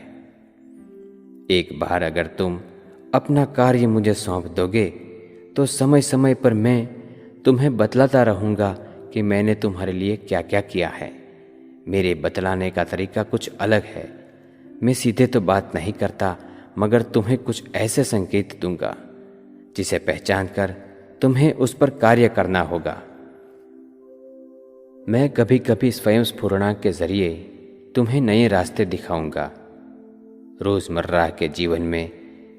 एक बार अगर तुम अपना कार्य मुझे सौंप दोगे तो समय समय पर मैं तुम्हें बतलाता रहूँगा कि मैंने तुम्हारे लिए क्या क्या किया है। मेरे बतलाने का तरीका कुछ अलग है। मैं सीधे तो बात नहीं करता, मगर तुम्हें कुछ ऐसे संकेत दूंगा जिसे पहचान कर तुम्हें उस पर कार्य करना होगा। मैं कभी कभी स्वयं स्फुरणा के जरिए तुम्हें नए रास्ते दिखाऊंगा। रोज़मर्रा के जीवन में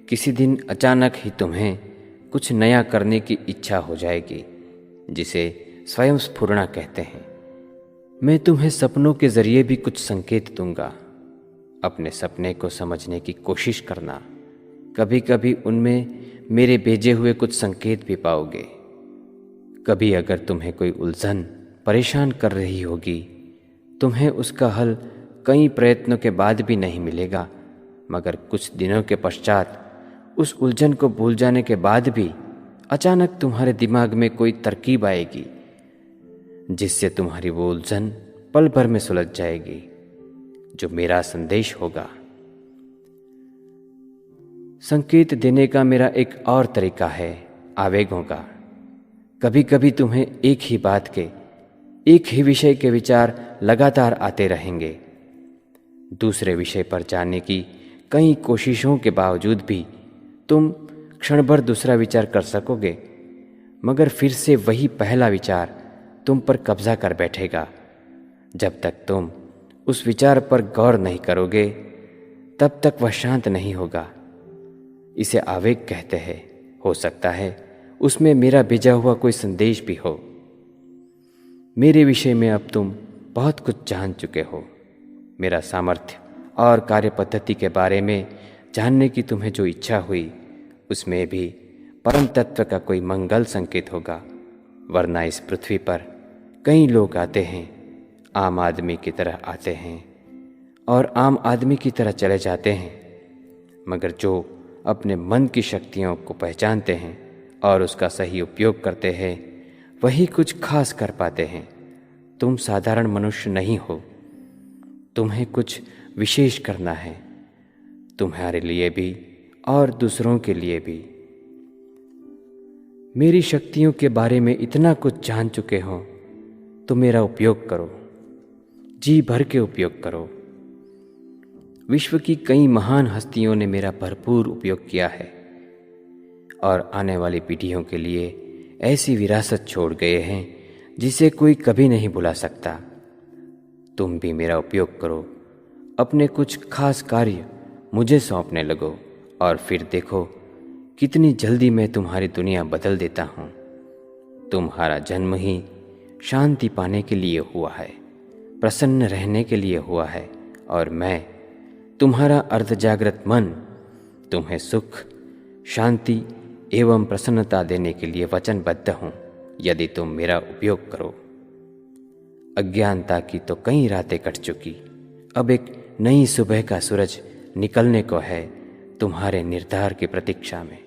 किसी दिन अचानक ही तुम्हें कुछ नया करने की इच्छा हो जाएगी, जिसे स्वयं स्फुरणा कहते हैं। मैं तुम्हें सपनों के जरिए भी कुछ संकेत दूंगा। अपने सपने को समझने की कोशिश करना। कभी कभी उनमें मेरे भेजे हुए कुछ संकेत भी पाओगे। कभी अगर तुम्हें कोई उलझन परेशान कर रही होगी, तुम्हें उसका हल कई प्रयत्नों के बाद भी नहीं मिलेगा, मगर कुछ दिनों के पश्चात उस उलझन को भूल जाने के बाद भी अचानक तुम्हारे दिमाग में कोई तरकीब आएगी, जिससे तुम्हारी वो उलझन पल भर में सुलझ जाएगी, जो मेरा संदेश होगा। संकेत देने का मेरा एक और तरीका है आवेगों का। कभी कभी तुम्हें एक ही बात के, एक ही विषय के विचार लगातार आते रहेंगे। दूसरे विषय पर जाने की कई कोशिशों के बावजूद भी तुम क्षण भर दूसरा विचार कर सकोगे, मगर फिर से वही पहला विचार तुम पर कब्जा कर बैठेगा। जब तक तुम उस विचार पर गौर नहीं करोगे, तब तक वह शांत नहीं होगा। इसे आवेग कहते हैं। हो सकता है उसमें मेरा भेजा हुआ कोई संदेश भी हो। मेरे विषय में अब तुम बहुत कुछ जान चुके हो। मेरा सामर्थ्य और कार्य पद्धति के बारे में जानने की तुम्हें जो इच्छा हुई, उसमें भी परम तत्व का कोई मंगल संकेत होगा। वरना इस पृथ्वी पर कई लोग आते हैं, आम आदमी की तरह आते हैं और आम आदमी की तरह चले जाते हैं, मगर जो अपने मन की शक्तियों को पहचानते हैं और उसका सही उपयोग करते हैं, वही कुछ खास कर पाते हैं। तुम साधारण मनुष्य नहीं हो। तुम्हें कुछ विशेष करना है, तुम्हारे लिए भी और दूसरों के लिए भी। मेरी शक्तियों के बारे में इतना कुछ जान चुके हो तो मेरा उपयोग करो, जी भर के उपयोग करो। विश्व की कई महान हस्तियों ने मेरा भरपूर उपयोग किया है और आने वाली पीढ़ियों के लिए ऐसी विरासत छोड़ गए हैं जिसे कोई कभी नहीं भुला सकता। तुम भी मेरा उपयोग करो, अपने कुछ खास कार्य मुझे सौंपने लगो और फिर देखो कितनी जल्दी मैं तुम्हारी दुनिया बदल देता हूँ। तुम्हारा जन्म ही शांति पाने के लिए हुआ है, प्रसन्न रहने के लिए हुआ है, और मैं तुम्हारा अर्धजागृत मन तुम्हें सुख, शांति एवं प्रसन्नता देने के लिए वचनबद्ध हूँ, यदि तुम मेरा उपयोग करो। अज्ञानता की तो कई रातें कट चुकी, अब एक नई सुबह का सूरज निकलने को है तुम्हारे निर्धार की प्रतीक्षा में।